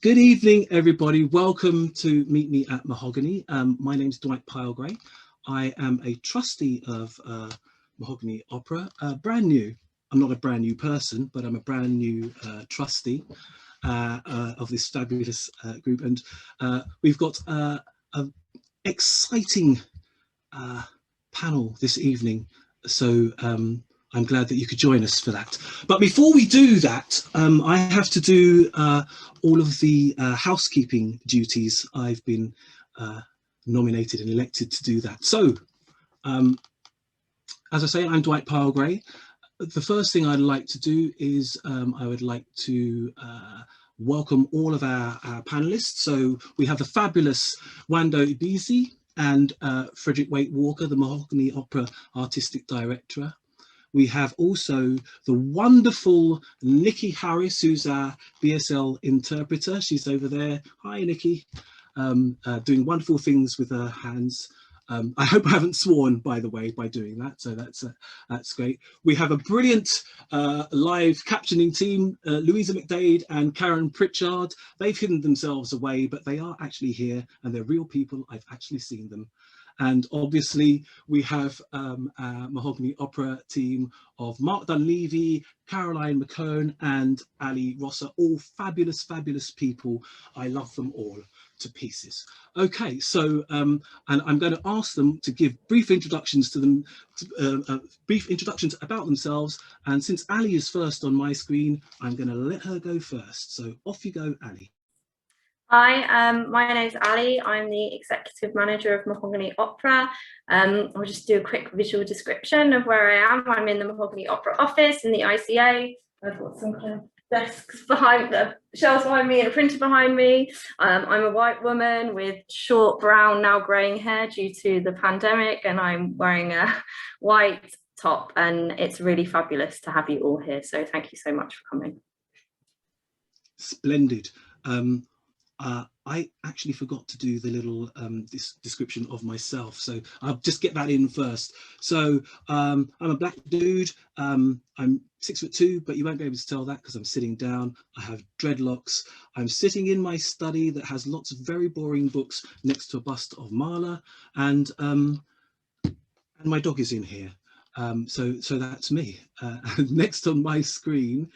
Good evening, everybody. Welcome to Meet Me at Mahogany. My name is Dwight Pylegray. I am a trustee of Mahogany Opera, brand new. I'm not a brand new person, but I'm a brand new trustee of this fabulous group. And we've got an exciting panel this evening. So I'm glad that you could join us for that. But before we do that, I have to do all of the housekeeping duties. I've been nominated and elected to do that. So, as I say, I'm Dwight Pylegray. The first thing I'd like to do is I would like to welcome all of our panelists. So we have the fabulous Nwando Ebizie and Frederic Wake-Walker, the Mahogany Opera Artistic Director. We have also the wonderful Nikki Harris, who's our BSL interpreter. She's over there. Hi, Nikki. Doing wonderful things with her hands. I hope I haven't sworn, by the way, by doing that. So that's great. We have a brilliant live captioning team, Louisa and Karen Pritchard. They've hidden themselves away, but they are actually here and they're real people. I've actually seen them. And obviously we have our Mahogany Opera team of Mark Dunleavy, Caroline Mccowen and Ali Rosser, all fabulous, fabulous people. I love them all to pieces. Okay, so, and I'm going to ask them to give brief introductions to them, brief introductions about themselves. And since Ali is first on my screen, I'm going to let her go first. So off you go, Ali. Hi, my name's Ali. I'm the executive manager of Mahogany Opera. I'll just do a quick visual description of where I am. I'm in the Mahogany Opera office in the ICA. I've got some kind of desks behind, shelves behind me and a printer behind me. I'm a white woman with short brown, now greying hair due to the pandemic, and I'm wearing a white top, and it's really fabulous to have you all here. So thank you so much for coming. Splendid. I actually forgot to do the little this description of myself, so I'll just get that in first. So I'm a black dude. I'm 6'2", but you won't be able to tell that because I'm sitting down. I have dreadlocks. I'm sitting in my study that has lots of very boring books next to a bust of Mahler, and my dog is in here. So that's me. Next on my screen.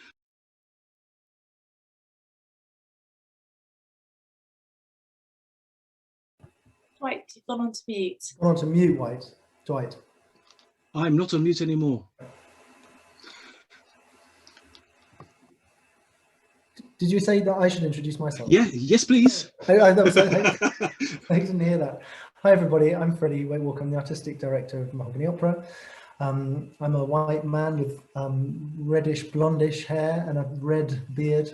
Dwight, you've gone on to mute. Gone on to mute, Dwight. I'm not on mute anymore. Did you say that I should introduce myself? Yeah, yes, please. I didn't hear that. Hi, everybody. I'm Frederic Wake-Walker. I'm the artistic director of Mahogany Opera. I'm a white man with reddish, blondish hair and a red beard.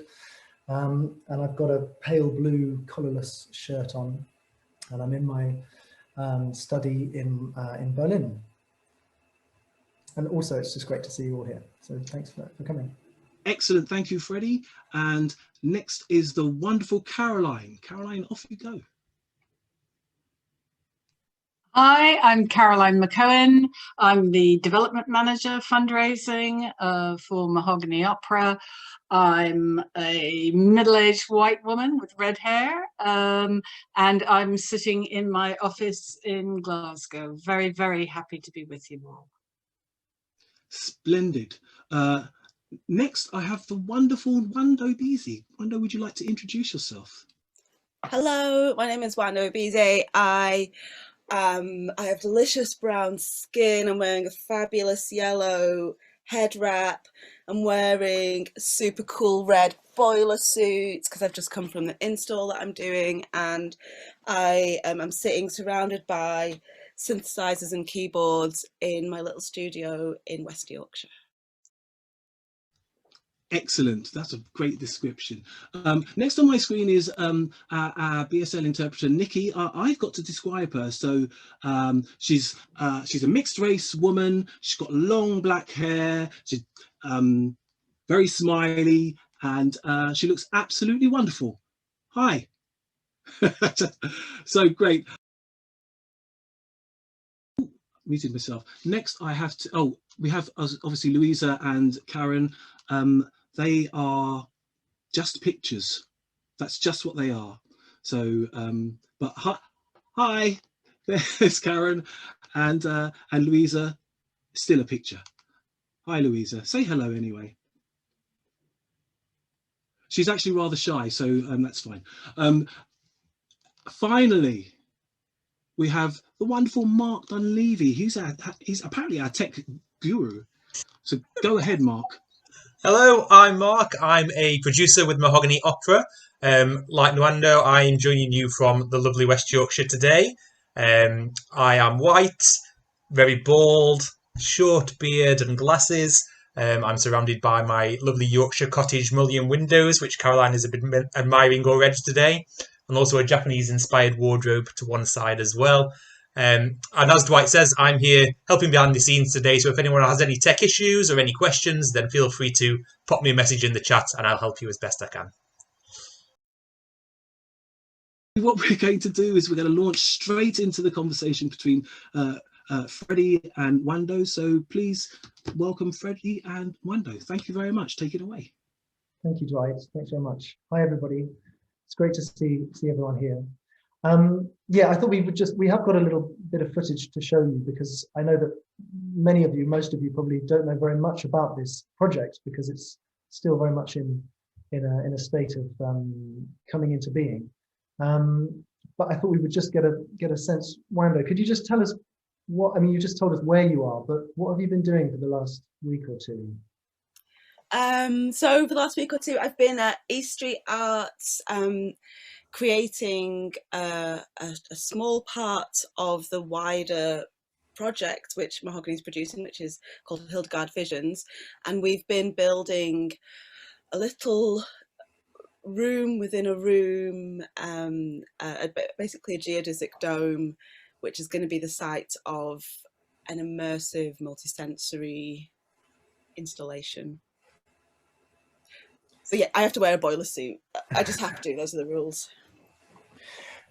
And I've got a pale blue collarless shirt on. And I'm in my study in Berlin. And also, it's just great to see you all here. So thanks for coming. Excellent. Thank you, Freddie. And next is the wonderful Caroline. Caroline, off you go. Hi, I'm Caroline Mccowen. I'm the development manager fundraising for Mahogany Opera. I'm a middle-aged white woman with red hair, and I'm sitting in my office in Glasgow. Very, very happy to be with you all. Splendid. Next, I have the wonderful Nwando Ebizie. Nwando, would you like to introduce yourself? Hello, my name is Nwando Ebizie. I have delicious brown skin. I'm wearing a fabulous yellow head wrap. I'm wearing a super cool red boiler suit because I've just come from the install that I'm doing, and I'm sitting surrounded by synthesizers and keyboards in my little studio in West Yorkshire. Excellent. That's a great description. Next on my screen is our BSL interpreter, Nikki. I've got to describe her. So she's a mixed race woman. She's got long black hair. She's very smiley, and she looks absolutely wonderful. Hi. So great. Muted myself. Next, I have to. We have obviously Louisa and Karen. They are just pictures. That's just what they are. So, but hi, there's Karen and Louisa, still a picture. Hi, Louisa. Say hello anyway. She's actually rather shy, so that's fine. Finally, we have the wonderful Mark Dunleavy. He's apparently our tech guru. So go ahead, Mark. Hello, I'm Mark. I'm a producer with Mahogany Opera. Like Nwando, I'm joining you from the lovely West Yorkshire today. I am white, very bald, short beard and glasses. I'm surrounded by my lovely Yorkshire cottage mullioned windows, which Caroline has been admiring already today, and also a Japanese-inspired wardrobe to one side as well. And as Dwight says, I'm here helping behind the scenes today, so if anyone has any tech issues or any questions, then feel free to pop me a message in the chat and I'll help you as best I can. What we're going to do is we're going to launch straight into the conversation between Freddie and Nwando. So please welcome Freddie and Nwando. Thank you very much. Take it away. Thank you, Dwight. Thanks very much. Hi, everybody. It's great to see everyone here. Yeah, I thought we have got a little bit of footage to show you, because I know that most of you probably don't know very much about this project, because it's still very much in a state of coming into being. But I thought we would just get a sense. Nwando, could you just tell us you just told us where you are, but what have you been doing for the last week or two? So for the last week or two, I've been at East Street Arts, creating a small part of the wider project which Mahogany is producing, which is called Hildegard Visions. And we've been building a little room within a room, basically a geodesic dome, which is going to be the site of an immersive multisensory installation. So yeah, I have to wear a boiler suit. I just have to. Those are the rules.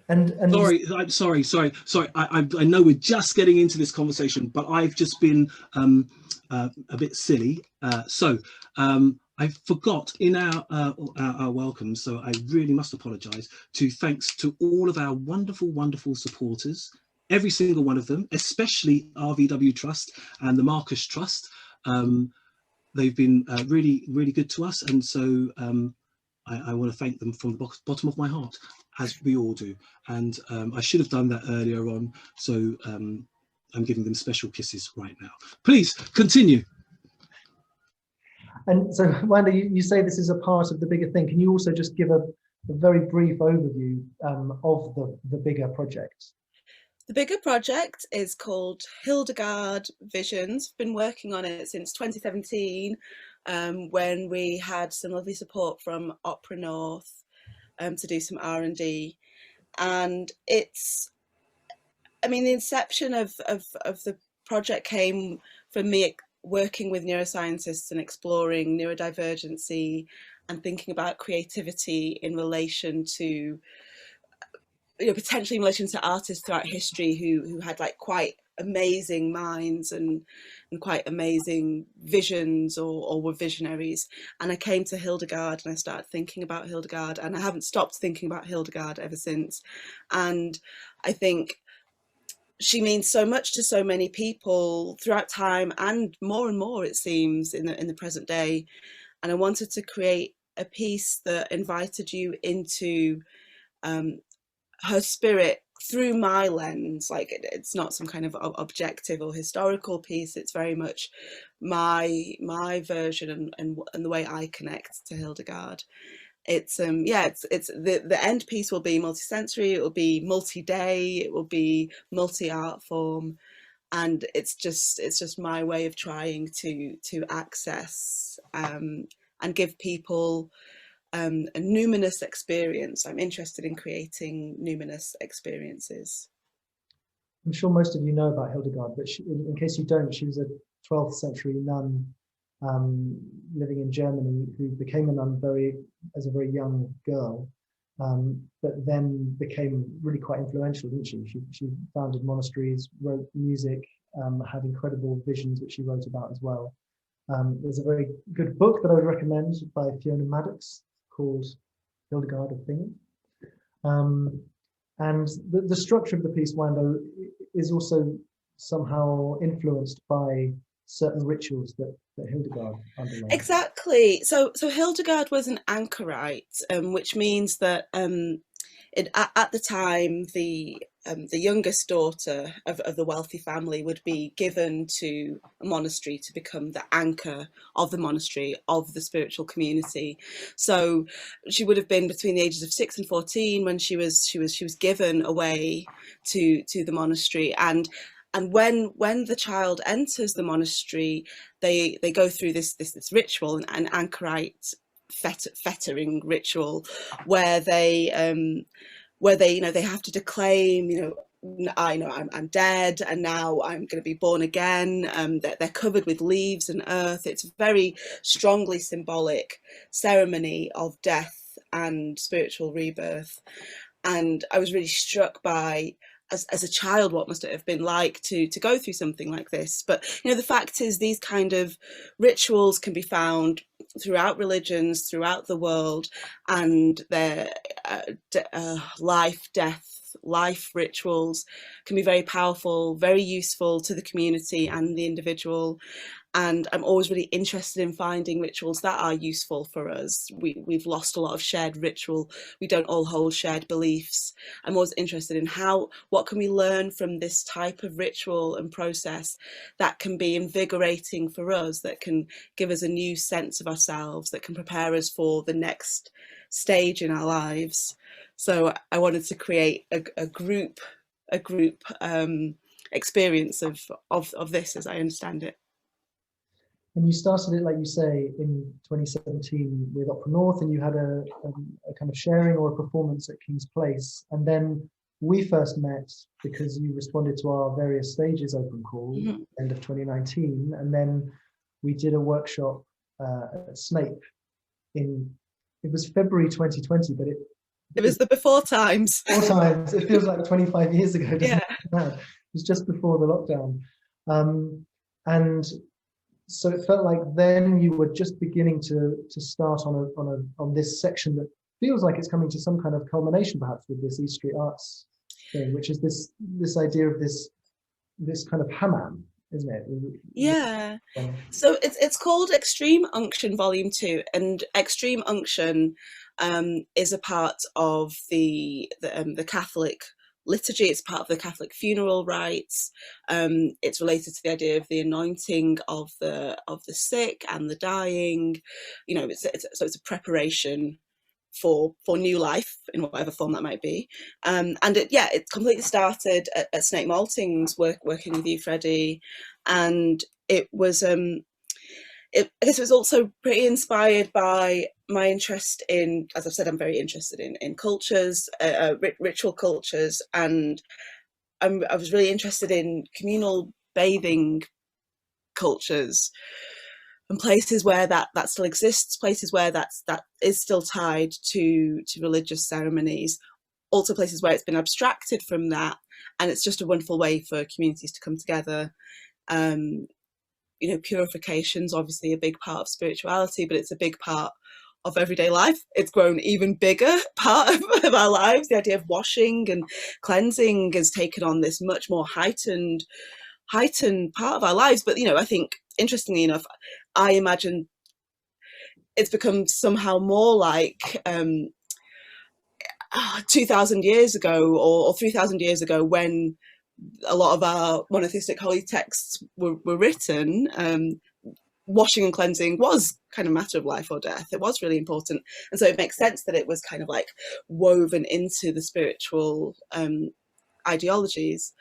And I'm sorry. I know we're just getting into this conversation, but I've just been a bit silly. I forgot in our welcome, so I really must apologise. Thanks to all of our wonderful supporters, every single one of them, especially RVW Trust and the Marcus Trust. They've been really good to us, and so I want to thank them from the bottom of my heart, as we all do. And I should have done that earlier on, so I'm giving them special kisses right now. Please continue. And so, Nwando, you say this is a part of the bigger thing. Can you also just give a very brief overview of the bigger project? The bigger project is called Hildegard Visions. Been working on it since 2017, when we had some lovely support from Opera North to do some R&D. And it's, I mean, the inception of the project came from me working with neuroscientists and exploring neurodivergency and thinking about creativity in relation to, potentially in relation to artists throughout history who had like quite amazing minds and quite amazing visions or were visionaries. And I came to Hildegard and I started thinking about Hildegard, and I haven't stopped thinking about Hildegard ever since. And I think she means so much to so many people throughout time, and more it seems in the present day. And I wanted to create a piece that invited you into her spirit through my lens. Like it's not some kind of objective or historical piece. It's very much my version and the way I connect to Hildegard. It's the end piece will be multisensory. It will be multi-day. It will be multi-art form, and it's just my way of trying to access and give people a numinous experience. I'm interested in creating numinous experiences. I'm sure most of you know about Hildegard, but in case you don't, she was a 12th century nun living in Germany who became a nun as a very young girl, but then became really quite influential, didn't she? She founded monasteries, wrote music, had incredible visions which she wrote about as well. There's a very good book that I would recommend by Fiona Maddox called Hildegard of Bingen. And the structure of the piece, Nwando, is also somehow influenced by certain rituals that Hildegard underwent. Exactly. So Hildegard was an anchorite, which means that at the time, the youngest daughter of the wealthy family would be given to a monastery to become the anchor of the monastery, of the spiritual community. So she would have been between the ages of 6 and 14 when she was given away to the monastery. And when the child enters the monastery, they go through this ritual, an anchorite fettering ritual, where they they have to declaim, I'm dead and now I'm going to be born again. They're covered with leaves and earth. It's a very strongly symbolic ceremony of death and spiritual rebirth. And I was really struck by, as a child, what must it have been like to go through something like this. But the fact is, these kind of rituals can be found throughout religions, throughout the world, and their life rituals can be very powerful, very useful to the community and the individual. And I'm always really interested in finding rituals that are useful for us. We've lost a lot of shared ritual. We don't all hold shared beliefs. I'm always interested in what can we learn from this type of ritual and process that can be invigorating for us, that can give us a new sense of ourselves, that can prepare us for the next stage in our lives. So I wanted to create a group experience of this, as I understand it. And you started it, like you say, in 2017 with Opera North, and you had a kind of sharing or a performance at King's Place. And then we first met because you responded to our various stages open call end of 2019. And then we did a workshop at Snape it was February 2020, but it was the before times. Before times. It feels like 25 years ago, doesn't Yeah. it? It was just before the lockdown. And so it felt like then you were just beginning to start on this section that feels like it's coming to some kind of culmination, perhaps, with this East Street Arts thing, which is this idea of this kind of hammam, isn't it? Yeah. So it's called Extreme Unction Volume 2, and Extreme Unction is a part of the Catholic liturgy. It's part of the Catholic funeral rites. It's related to the idea of the anointing of the sick and the dying. It's a preparation for new life in whatever form that might be. And it completely started at Snake Maltings, working with you, Freddie, and it was I guess it was also pretty inspired by my interest in, as I've said, I'm very interested in cultures, ritual cultures, and I was really interested in communal bathing cultures and places where that still exists, places where that is still tied to religious ceremonies, also places where it's been abstracted from that, and it's just a wonderful way for communities to come together. Purification's obviously a big part of spirituality, but it's a big part of everyday life. It's grown even bigger part of our lives. The idea of washing and cleansing has taken on this much more heightened part of our lives. But I think, interestingly enough, I imagine it's become somehow more like 2,000 years ago or 3,000 years ago, when a lot of our monotheistic holy texts were written. Washing and cleansing was kind of a matter of life or death. It was really important, and so it makes sense that it was kind of like woven into the spiritual ideologies.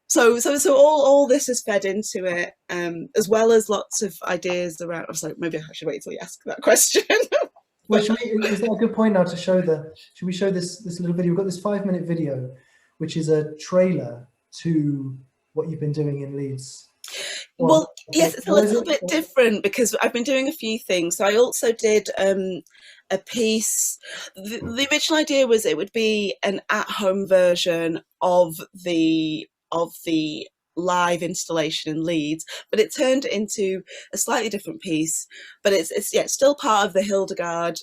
So all this is fed into it, as well as lots of ideas around. So maybe I should wait till you ask that question. Well, is that a good point now to show should we show this little video? We've got this 5-minute video, which is a trailer to what you've been doing in Leeds. Well, yes, it's a little bit different because I've been doing a few things. So I also did a piece. The original idea was it would be an at-home version of the live installation in Leeds, but it turned into a slightly different piece. But it's still part of the Hildegard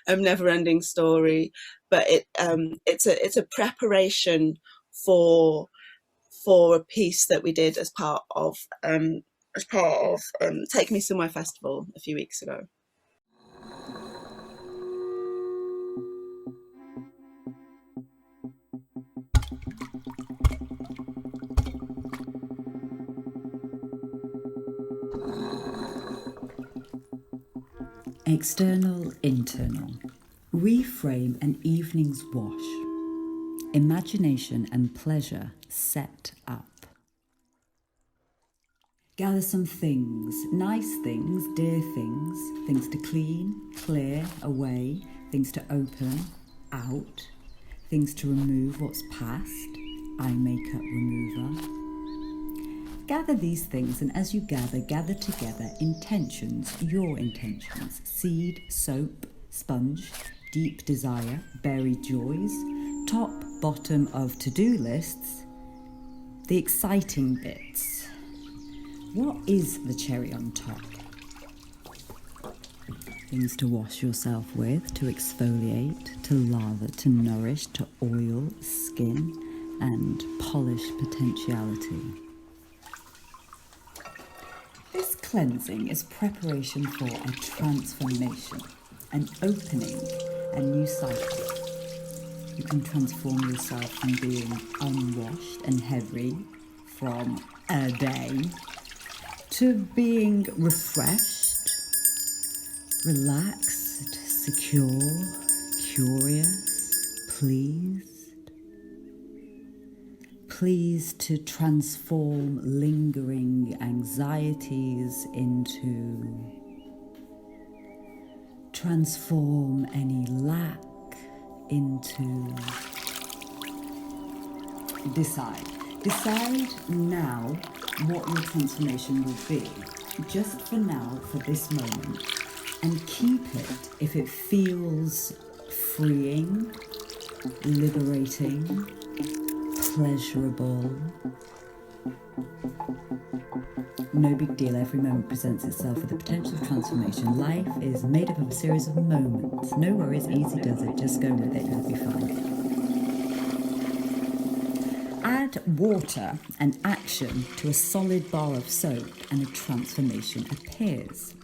never-ending story. But it's a preparation for a piece that we did as part of Take Me Somewhere Festival a few weeks ago. External, internal. Reframe an evening's wash. Imagination and pleasure set up. Gather some things, nice things, dear things, things to clean, clear, away, things to open, out, things to remove what's past, eye makeup remover. Gather these things, and as you gather together intentions, your intentions, seed, soap, sponge, deep desire, buried joys, top, bottom of to-do lists, the exciting bits. What is the cherry on top? Things to wash yourself with, to exfoliate, to lather, to nourish, to oil, skin, and polish potentiality. This cleansing is preparation for a transformation, an opening, a new cycle. You can transform yourself from being unwashed and heavy from a day to being refreshed, relaxed, secure, curious, pleased. Pleased to transform lingering anxieties transform any lack into decide now what your transformation will be, just for now, for this moment, and keep it if it feels freeing, liberating, pleasurable. No big deal, every moment presents itself with the potential of transformation. Life is made up of a series of moments. No worries, easy does it, just go with it, you'll be fine. Add water and action to a solid bar of soap and a transformation appears.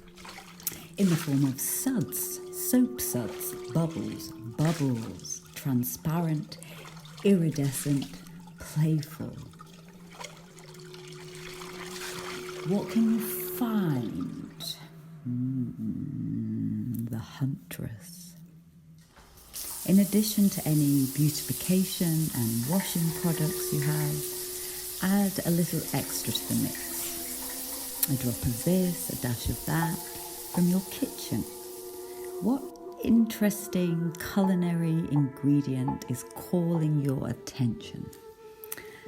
In the form of suds, soap suds, bubbles, transparent, iridescent, playful. What can you find? The huntress. In addition to any beautification and washing products you have, add a little extra to the mix. A drop of this, a dash of that, from your kitchen. What interesting culinary ingredient is calling your attention?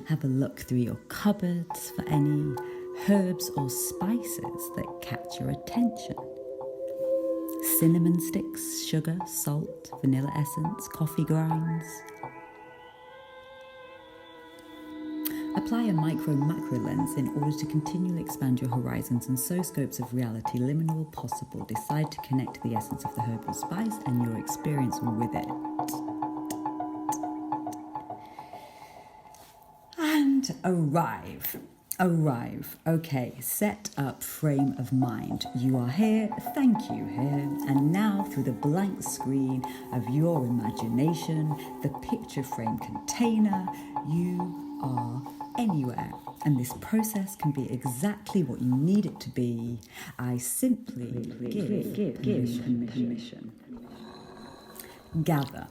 Have a look through your cupboards for any herbs or spices that catch your attention. Cinnamon sticks, sugar, salt, vanilla essence, coffee grinds. Apply a micro-macro lens in order to continually expand your horizons and so scopes of reality liminal possible. Decide to connect the essence of the herb or spice and your experience with it. And arrive. Okay, set up frame of mind. You are here, thank you here. And now through the blank screen of your imagination, the picture frame container, you are anywhere. And this process can be exactly what you need it to be. I simply give permission. Gather.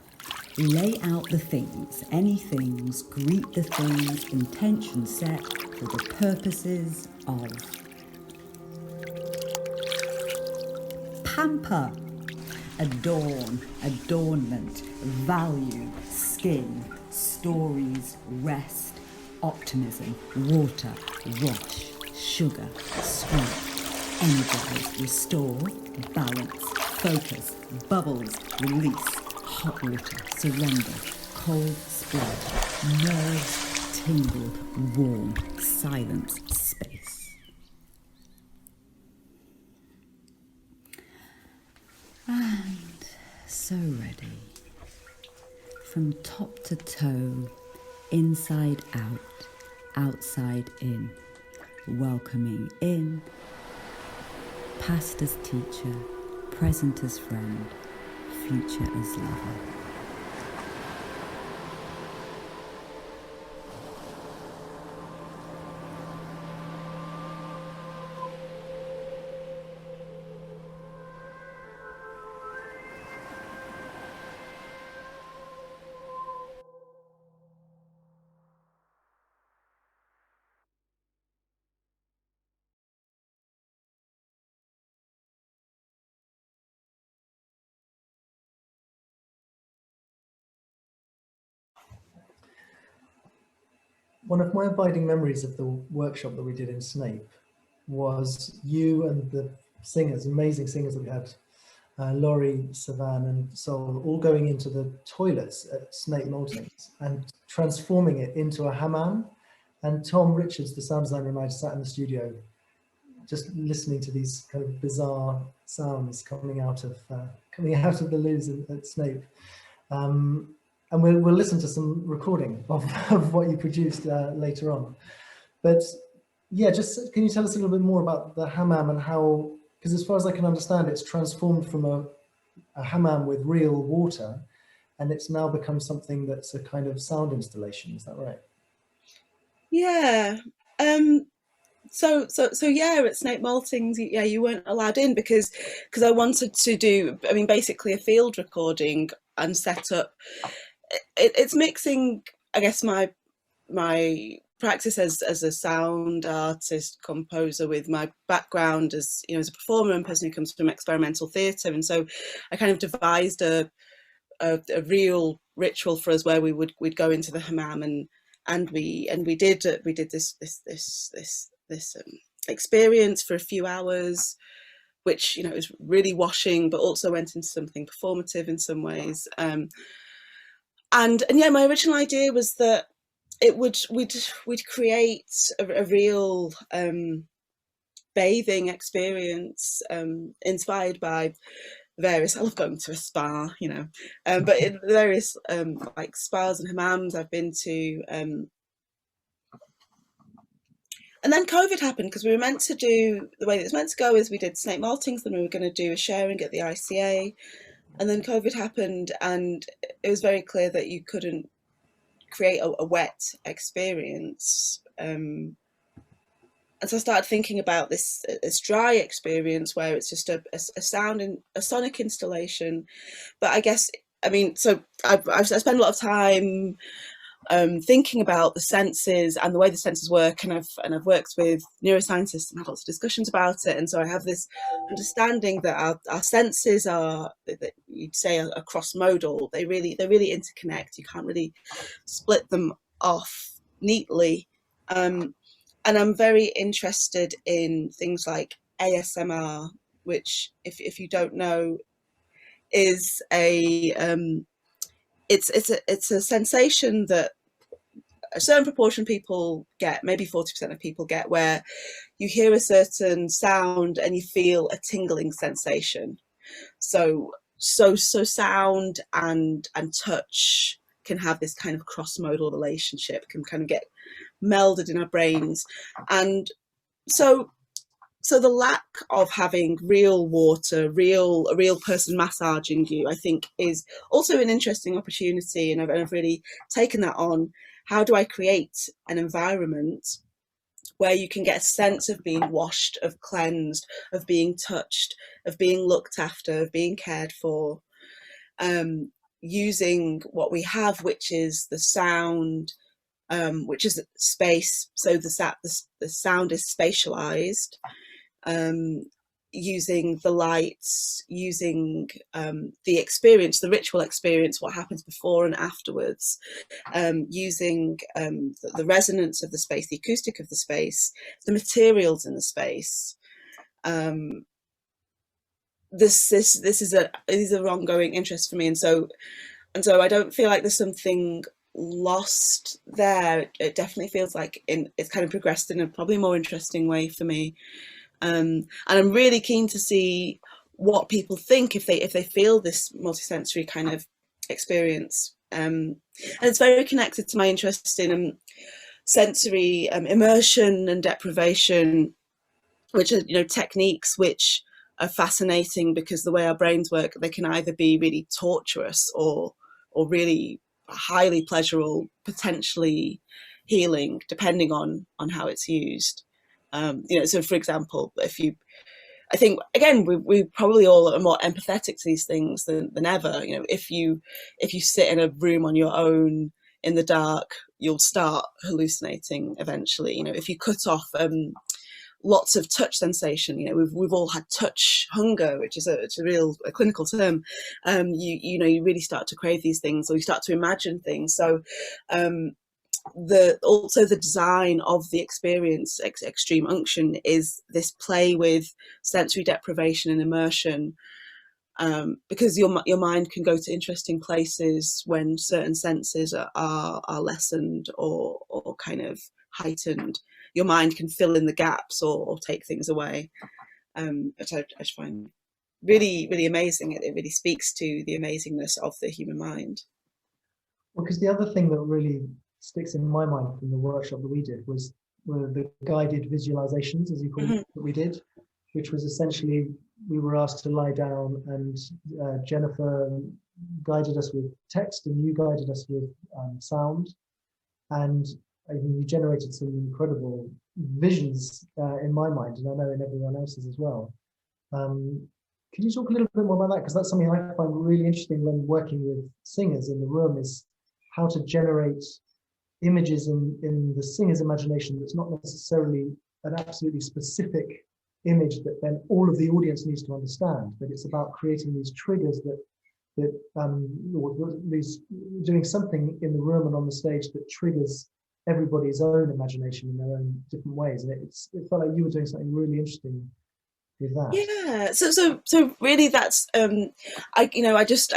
Lay out the things, any things, greet the things, intention set for the purposes of pamper, adorn, adornment, value, skin, stories, rest, optimism, water, wash, sugar, strength, energize, restore, balance, focus, bubbles, release, hot water, surrender, cold splash, nerves tingled, warm, silent space. And so ready. From top to toe, inside out, outside in, welcoming in, past as teacher, present as friend, future as lover. One of my abiding memories of the workshop that we did in Snape was you and the singers, amazing singers that we had, Laurie, Savan and Sol, all going into the toilets at Snape Maltings and transforming it into a hammam. And Tom Richards, the sound designer, and I sat in the studio just listening to these kind of bizarre sounds coming out of the loos at Snape. And we'll listen to some recording of what you produced later on. But yeah, just can you tell us a little bit more about the hammam and how, because as far as I can understand, it's transformed from a hammam with real water, and it's now become something that's a kind of sound installation. Is that right? Yeah. So yeah, at Snape Maltings, yeah, you weren't allowed in because I wanted to do, I mean, basically a field recording and set up. It's mixing, I guess, my practice as a sound artist, composer, with my background as, you know, as a performer and person who comes from experimental theatre. And so I kind of devised a real ritual for us where we'd go into the hammam and we did this experience for a few hours, which, you know, was really washing, but also went into something performative in some ways. And yeah, my original idea was that we'd create a real bathing experience inspired by various, I love going to a spa, you know, but in various like spas and hammams I've been to. And then COVID happened, because we were meant to do, the way that it was meant to go is we did Snape Maltings, then we were going to do a sharing at the ICA. And then COVID happened, and it was very clear that you couldn't create a wet experience. And so I started thinking about this dry experience where it's just a sound and a sonic installation. But I guess, I mean, so I spend a lot of time thinking about the senses and the way the senses work, and I've worked with neuroscientists and had lots of discussions about it, and so I have this understanding that our senses are, that you'd say, are cross-modal. They really interconnect. You can't really split them off neatly, and I'm very interested in things like ASMR, which, if you don't know, is it's a sensation that a certain proportion of people get, maybe 40% of people get, where you hear a certain sound and you feel a tingling sensation. So sound and touch can have this kind of cross-modal relationship, can kind of get melded in our brains. And so the lack of having real water, a real person massaging you, I think is also an interesting opportunity, and I've really taken that on. How do I create an environment where you can get a sense of being washed, of cleansed, of being touched, of being looked after, of being cared for, using what we have, which is the sound, which is space. So the sound is spatialized. Using the lights, using the experience, the ritual experience, what happens before and afterwards, using the resonance of the space, the acoustic of the space, the materials in the space. This is an ongoing interest for me, and so I don't feel like there's something lost there. It definitely feels like it's kind of progressed in a probably more interesting way for me. And I'm really keen to see what people think if they feel this multisensory kind of experience. And it's very connected to my interest in sensory immersion and deprivation, which are, you know, techniques which are fascinating because the way our brains work, they can either be really torturous or really highly pleasurable, potentially healing, depending on how it's used. You know, so for example, I think again we probably all are more empathetic to these things than ever. You know, if you sit in a room on your own in the dark, you'll start hallucinating eventually. You know, if you cut off lots of touch sensation, you know, we've all had touch hunger, which is a real clinical term. You know, you really start to crave these things, or you start to imagine things. So also the design of the experience, Extreme Unction, is this play with sensory deprivation and immersion, because your mind can go to interesting places when certain senses are lessened or kind of heightened. Your mind can fill in the gaps or take things away, which I just find really, really amazing. It really speaks to the amazingness of the human mind. Well, because the other thing that really sticks in my mind from the workshop that we did were the guided visualizations, as you call it, that we did, which was essentially we were asked to lie down, and Jennifer guided us with text and you guided us with sound, and I mean, you generated some incredible visions in my mind, and I know in everyone else's as well. Can you talk a little bit more about that? Because that's something I find really interesting when working with singers in the room, is how to generate images in the singer's imagination that's not necessarily an absolutely specific image that then all of the audience needs to understand, but it's about creating these triggers that these doing something in the room and on the stage that triggers everybody's own imagination in their own different ways. And it felt like you were doing something really interesting with that. Yeah, so really that's I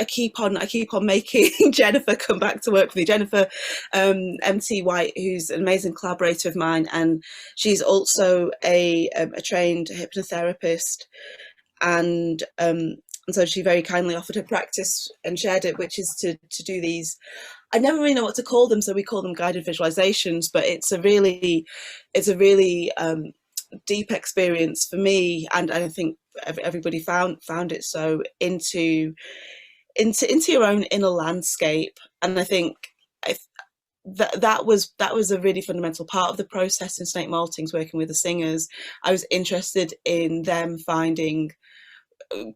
keep on making Jennifer come back to work with me. Jennifer MT White, who's an amazing collaborator of mine, and she's also a trained hypnotherapist, and so she very kindly offered her practice and shared it, which is to do these, I never really know what to call them, so we call them guided visualizations, but it's a really deep experience for me, and I think everybody found it so, into your own inner landscape. And I think that was a really fundamental part of the process in Snake Maltings, working with the singers. I was interested in them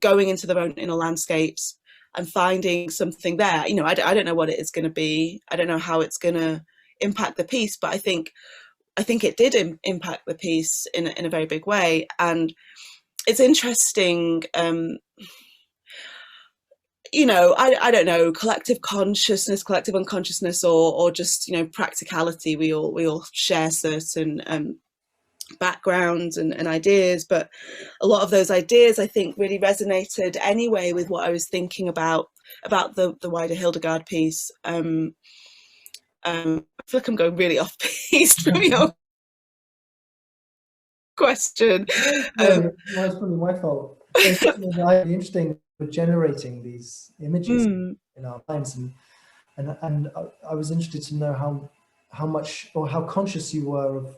going into their own inner landscapes and finding something there. You know, I don't know what it is going to be. I don't know how it's going to impact the piece, but I think it did impact the piece in a very big way. And it's interesting, you know, I don't know, collective consciousness, collective unconsciousness, or just, you know, practicality. We all share certain backgrounds and ideas, but a lot of those ideas I think really resonated anyway with what I was thinking about the wider Hildegard piece. I feel like I'm going really off piste from your question. No, it's probably my fault. It's really interesting for generating these images in our minds, and I was interested to know how much or how conscious you were of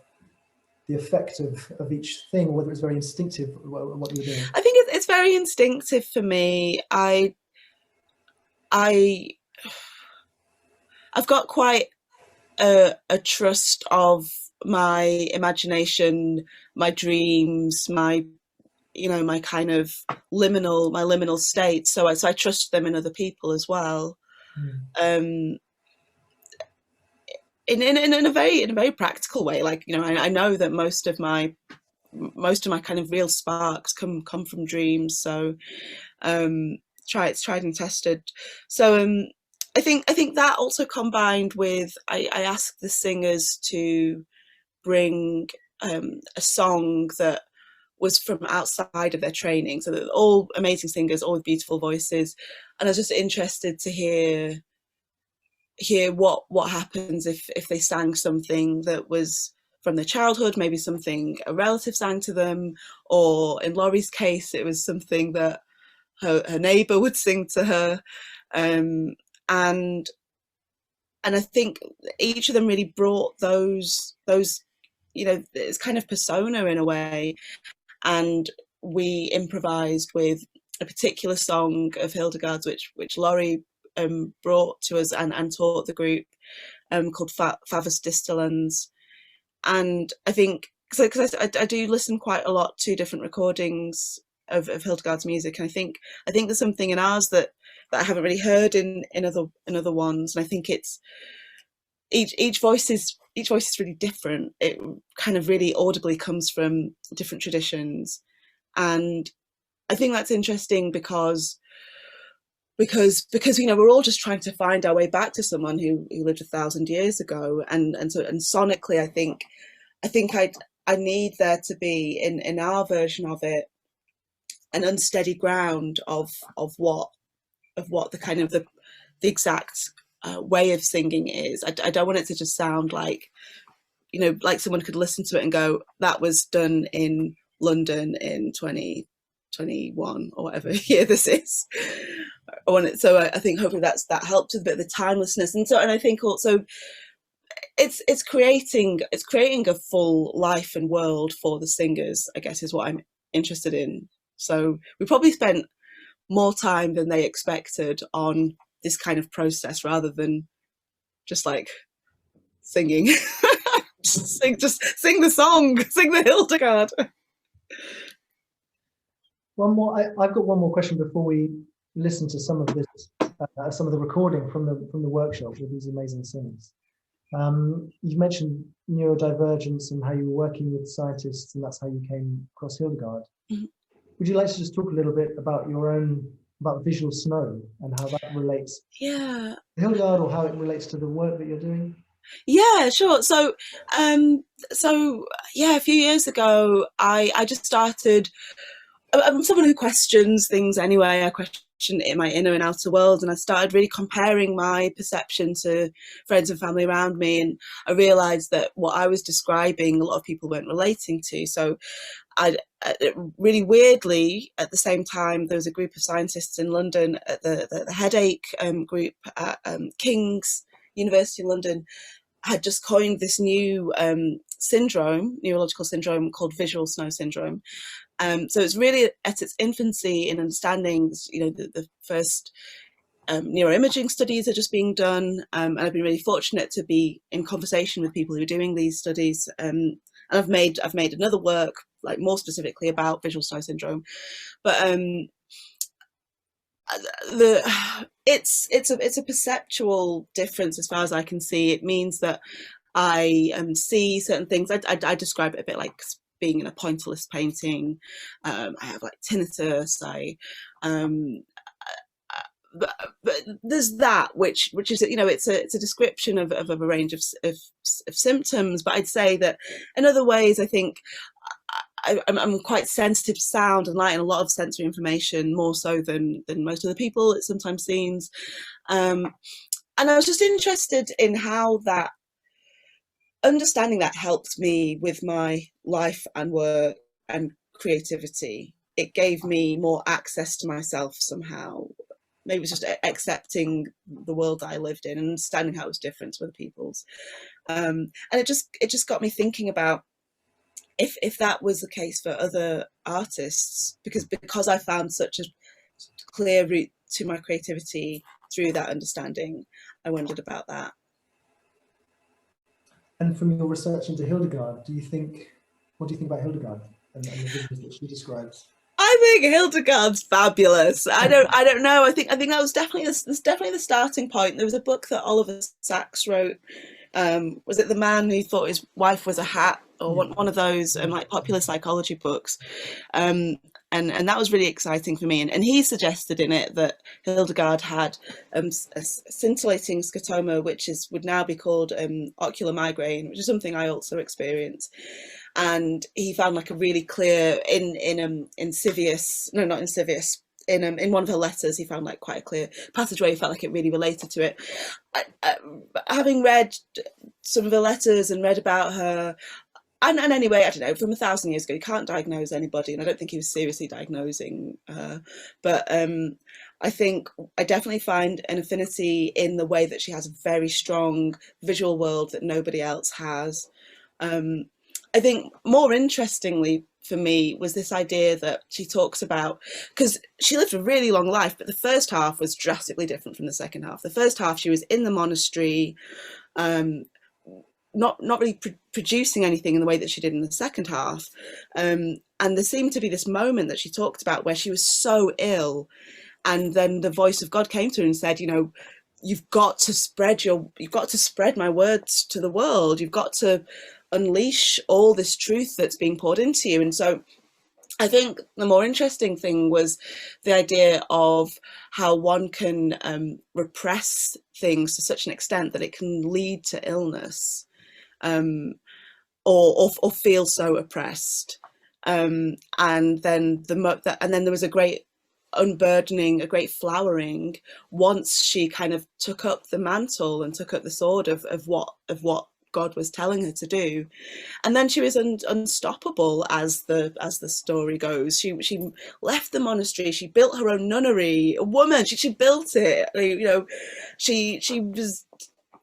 the effect of each thing, whether it's very instinctive what you were doing. I think it's very instinctive for me. I've got quite a trust of my imagination, my dreams, my kind of liminal state. So I trust them in other people as well. In a very practical way. Like, you know, I know that most of my kind of real sparks come from dreams. So it's tried and tested. So I think that also combined with I asked the singers to bring a song that was from outside of their training. So they're all amazing singers, all with beautiful voices, and I was just interested to hear hear what happens if they sang something that was from their childhood, maybe something a relative sang to them, or in Laurie's case, it was something that her neighbour would sing to her. And I think each of them really brought those, you know, it's kind of persona in a way. And we improvised with a particular song of Hildegard's, which Laurie brought to us and taught the group, called Favus Distillans. And I think, because I do listen quite a lot to different recordings of Hildegard's music, and I think there's something in ours that I haven't really heard in other ones, and I think it's each voice is really different. It kind of really audibly comes from different traditions, and I think that's interesting because you know, we're all just trying to find our way back to someone who lived 1,000 years ago, and sonically, I think I need there to be in our version of it an unsteady ground of what the kind of the exact way of singing is. I don't want it to just sound like, you know, like someone could listen to it and go, that was done in London in 2021 or whatever year this is. So I think hopefully that helped with a bit of the timelessness, and I think also it's creating a full life and world for the singers, I guess, is what I'm interested in. So we probably spent more time than they expected on this kind of process rather than just like singing. Sing the song, sing the Hildegard. One more. I've got one more question before we listen to some of this, some of the recording from the workshop with these amazing singers. You've mentioned neurodivergence and how you were working with scientists, and that's how you came across Hildegard. Mm-hmm. Would you like to just talk a little bit about about visual snow and how that relates to Hildegard, or how it relates to the work that you're doing? Yeah, sure. So a few years ago, I just started. I'm someone who questions things anyway. I question in my inner and outer world, and I started really comparing my perception to friends and family around me, and I realised that what I was describing, a lot of people weren't relating to. So I really weirdly, at the same time, there was a group of scientists in London at the headache group at King's University in London, had just coined this new neurological syndrome called visual snow syndrome. So it's really at its infancy in understanding, you know, the first neuroimaging studies are just being done, and I've been really fortunate to be in conversation with people who are doing these studies, and I've made another work like more specifically about visual snow syndrome, but it's a perceptual difference as far as I can see. It means that I see certain things. I describe it a bit like being in a pointillist painting. I have like tinnitus. But there's that which is, you know, it's a description of a range of symptoms. But I'd say that in other ways, I think I'm quite sensitive to sound and light and a lot of sensory information, more so than most other people, it sometimes seems. And I was just interested in how that understanding that helped me with my life and work and creativity. It gave me more access to myself somehow. Maybe it's just accepting the world that I lived in and understanding how it was different to other people's. And it just got me thinking about if that was the case for other artists, because I found such a clear route to my creativity through that understanding, I wondered about that. And from your research into Hildegard, what do you think about Hildegard and the visions that she describes? I think Hildegard's fabulous. I don't know. I think that was definitely the starting point. There was a book that Oliver Sacks wrote. Was it The Man Who Thought His Wife Was a Hat, or one of those like popular psychology books? And that was really exciting for me. And he suggested in it that Hildegard had a scintillating scotoma, which would now be called ocular migraine, which is something I also experience. And he found like a really clear in one of her letters, he found like quite a clear passageway. He felt like it really related to it. Having read some of the letters and read about her, and anyway, I don't know, from 1,000 years ago, you can't diagnose anybody, and I don't think he was seriously diagnosing her. But I think I definitely find an affinity in the way that she has a very strong visual world that nobody else has. I think more interestingly for me was this idea that she talks about, because she lived a really long life, but the first half was drastically different from the second half. The first half, she was in the monastery, not really producing anything in the way that she did in the second half. And there seemed to be this moment that she talked about where she was so ill, and then the voice of God came to her and said, you know, you've got to spread my words to the world. You've got to unleash all this truth that's being poured into you. And so I think the more interesting thing was the idea of how one can repress things to such an extent that it can lead to illness, or feel so oppressed. And then there was a great unburdening, a great flowering once she kind of took up the mantle and took up the sword of what God was telling her to do. And then she was unstoppable, as the story goes. She left the monastery, she built her own nunnery. A woman, she built it, you know. She was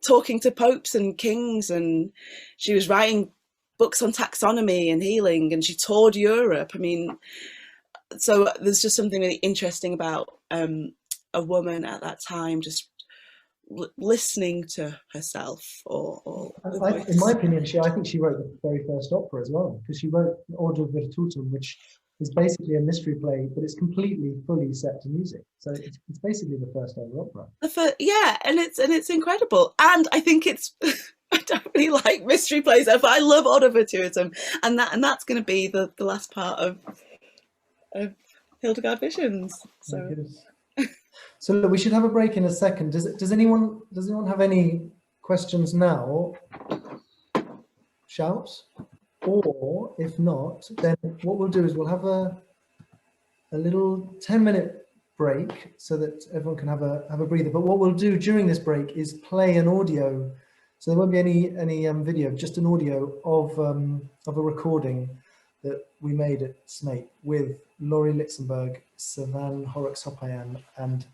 talking to popes and kings, and she was writing books on taxonomy and healing, and she toured Europe. I mean, so there's just something really interesting about a woman at that time just listening to herself. In my opinion, I think she wrote the very first opera as well, because she wrote Order Virtutum, which is basically a mystery play, but it's fully set to music. So it's basically the first ever opera. Yeah, and it's incredible. And I think it's I don't really like mystery plays, but I love Order Virtutum, and that's going to be the last part of Hildegard Visions. So look, we should have a break in a second. Does anyone have any questions now? Shout. Or if not, then what we'll do is we'll have a little 10-minute break so that everyone can have a breather. But what we'll do during this break is play an audio. So there won't be any video, just an audio of a recording that we made at Snape with Laurie Litzenberg, Savan Horrocks-Hopayan, and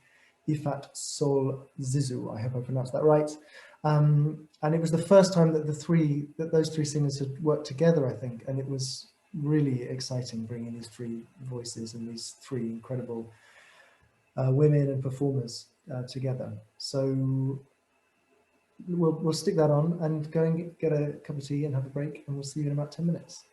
Ifat Sol Zizou. I hope I pronounced that right. And it was the first time that those three singers had worked together, I think, and it was really exciting bringing these three voices and these three incredible women and performers together. So we'll stick that on and go and get a cup of tea and have a break, and we'll see you in about 10 minutes.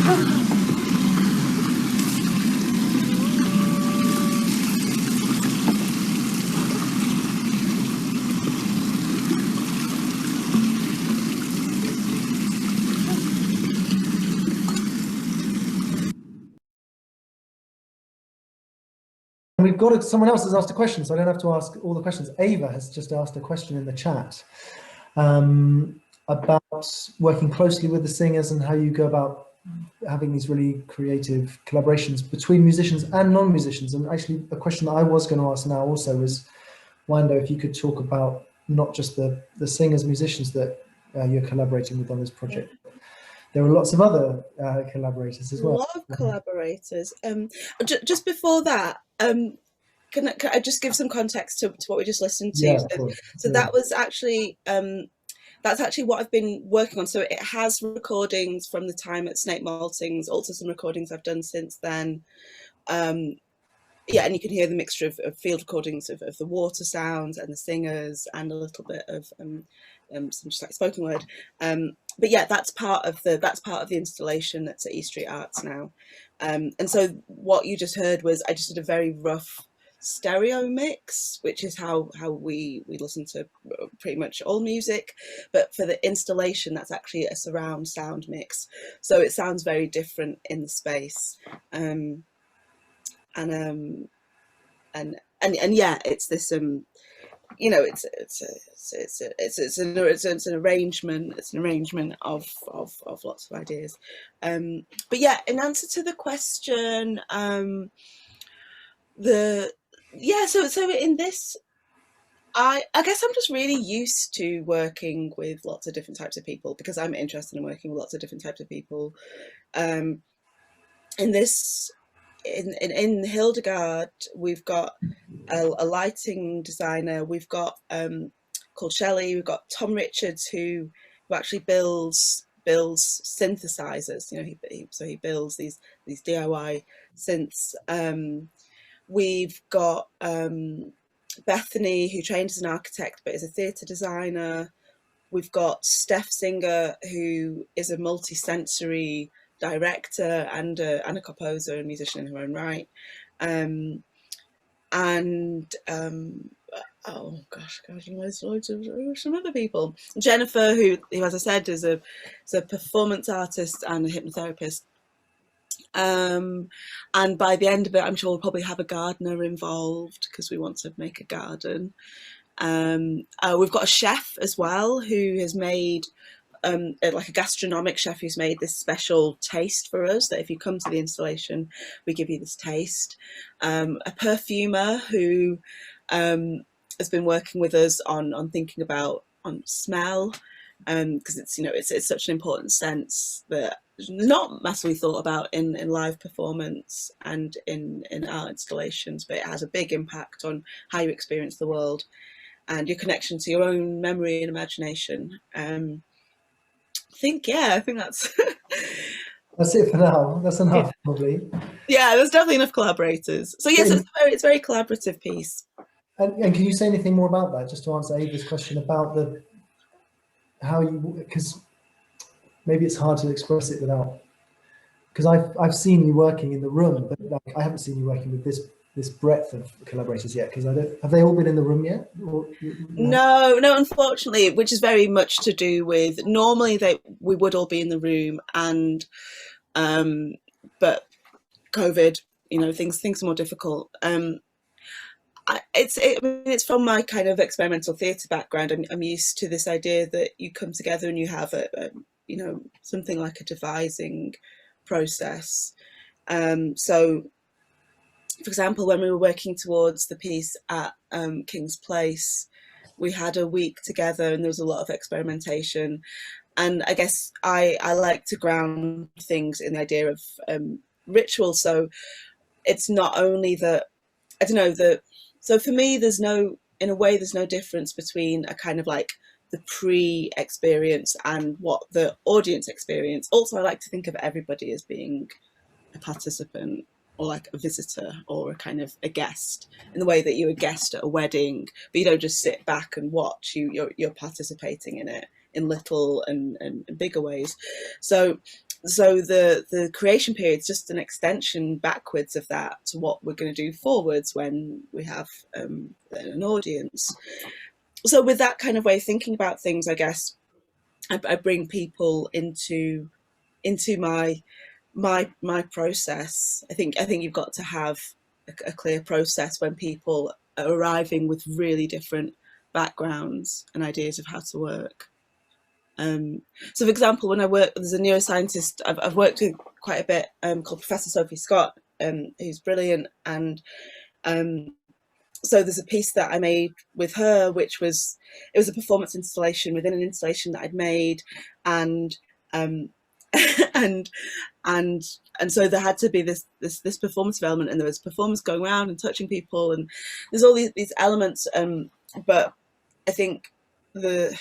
We've got someone else has asked a question, so I don't have to ask all the questions. Ava has just asked a question in the chat about working closely with the singers and how you go about having these really creative collaborations between musicians and non-musicians. And actually, a question that I was going to ask now also was, Nwando, if you could talk about not just the singers, musicians that you're collaborating with on this project. There are lots of other collaborators as well. A lot of collaborators. Just before that, can I just give some context to what we just listened to? Yeah, so that was actually that's actually what I've been working on. So it has recordings from the time at Snake Maltings, also some recordings I've done since then. Yeah, and you can hear the mixture of field recordings of the water sounds and the singers and a little bit of some just like spoken word. But yeah, that's part of the installation that's at East Street Arts now. And so what you just heard was I just did a very rough stereo mix, which is how we listen to pretty much all music. But for the installation, that's actually a surround sound mix, so it sounds very different in the space. And yeah, it's this you know, it's an arrangement. It's an arrangement of lots of ideas. But yeah, in answer to the question, so in this, I guess I'm just really used to working with lots of different types of people because I'm interested in working with lots of different types of people. In Hildegard, we've got a lighting designer. We've got called Shelley. We've got Tom Richards who actually builds synthesizers. You know, he builds these DIY synths. We've got Bethany, who trained as an architect but is a theatre designer. We've got Steph Singer, who is a multi-sensory director and a composer and musician in her own right. Oh gosh, there's loads of some other people. Jennifer, who as I said is a performance artist and a hypnotherapist. And by the end of it, I'm sure we'll probably have a gardener involved because we want to make a garden. We've got a chef as well who has made like a gastronomic chef who's made this special taste for us that if you come to the installation, we give you this taste. A perfumer who has been working with us on thinking about smell, because it's such an important sense that not massively thought about in live performance and in art installations, but it has a big impact on how you experience the world and your connection to your own memory and imagination. I think that's that's it for now. That's enough, probably. Yeah, there's definitely enough collaborators. So yes, it's a very collaborative piece. And can you say anything more about that, just to answer Ava's question about because maybe it's hard to express it without, because I've seen you working in the room, but like, I haven't seen you working with this breadth of collaborators yet, because have they all been in the room yet? Or, no, unfortunately, which is very much to do with, normally we would all be in the room, and but COVID, things are more difficult. It's from my kind of experimental theatre background. I'm used to this idea that you come together and you have something like a devising process. So, for example, when we were working towards the piece at King's Place, we had a week together and there was a lot of experimentation. And I guess I like to ground things in the idea of ritual. So it's not only that, so for me, there's no difference between a kind of like the pre-experience and what the audience experience. Also, I like to think of everybody as being a participant or like a visitor or a kind of a guest, in the way that you're a guest at a wedding, but you don't just sit back and watch. You're participating in it in little and bigger ways. So so the creation period is just an extension backwards of that to what we're going to do forwards when we have an audience. So with that kind of way of thinking about things, I guess I bring people into my process. I think you've got to have a clear process when people are arriving with really different backgrounds and ideas of how to work. So for example, when I work, there's a neuroscientist I've worked with quite a bit called Professor Sophie Scott, who's brilliant, and so there's a piece that I made with her, which was, it was a performance installation within an installation that I'd made, and and so there had to be this performance element, and there was performance going around and touching people, and there's all these elements, but I think the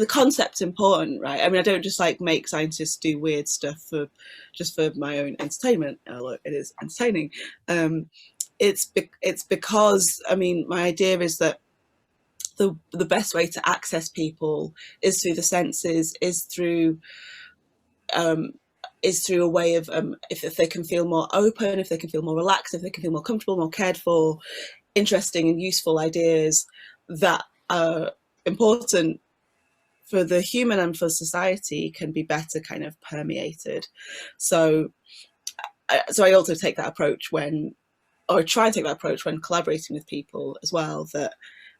concept's important, right? I mean, I don't just like make scientists do weird stuff just for my own entertainment, although it is entertaining. It's because, I mean, my idea is that the best way to access people is through the senses, is through a way of if they can feel more open, if they can feel more relaxed, if they can feel more comfortable, more cared for, interesting and useful ideas that are important for the human and for society can be better kind of permeated. So I also take that approach or try and take that approach when collaborating with people as well, that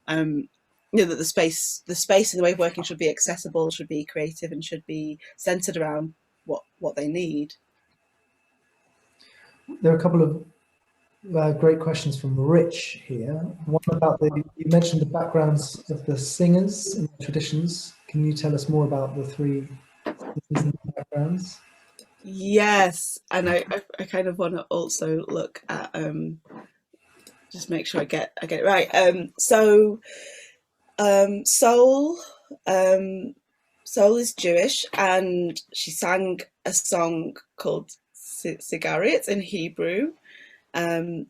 you know, that the space and the way of working should be accessible, should be creative, and should be centered around what they need. There are a couple of great questions from Rich here. One about you mentioned the backgrounds of the singers and the traditions. Can you tell us more about the three backgrounds? Yes, and I kind of want to also look at just make sure I get it right. So Soul is Jewish, and she sang a song called Cigarettes in Hebrew. I'm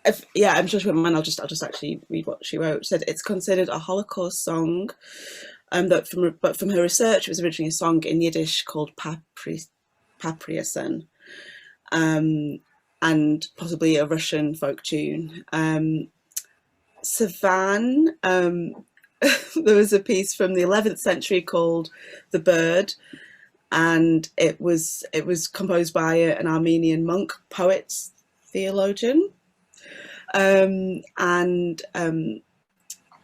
sure she wouldn't mind. I'll just actually read what she wrote. She said it's considered a Holocaust song, but from her research, it was originally a song in Yiddish called Papriasen, and possibly a Russian folk tune. Savan, there was a piece from the 11th century called The Bird, and it was composed by an Armenian monk, poet, theologian, and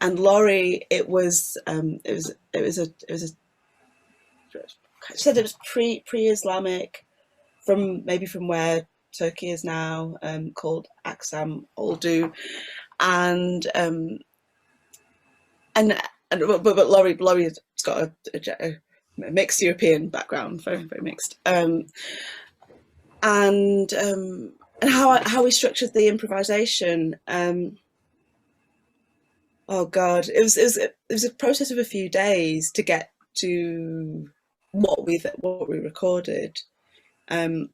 Laurie, it was she said it was pre-Islamic, from where Turkey is now, called Aksam Oldu, but Laurie's got a mixed European background, very very mixed, and how we structured the improvisation. Oh God, it was a process of a few days to get to what we recorded, and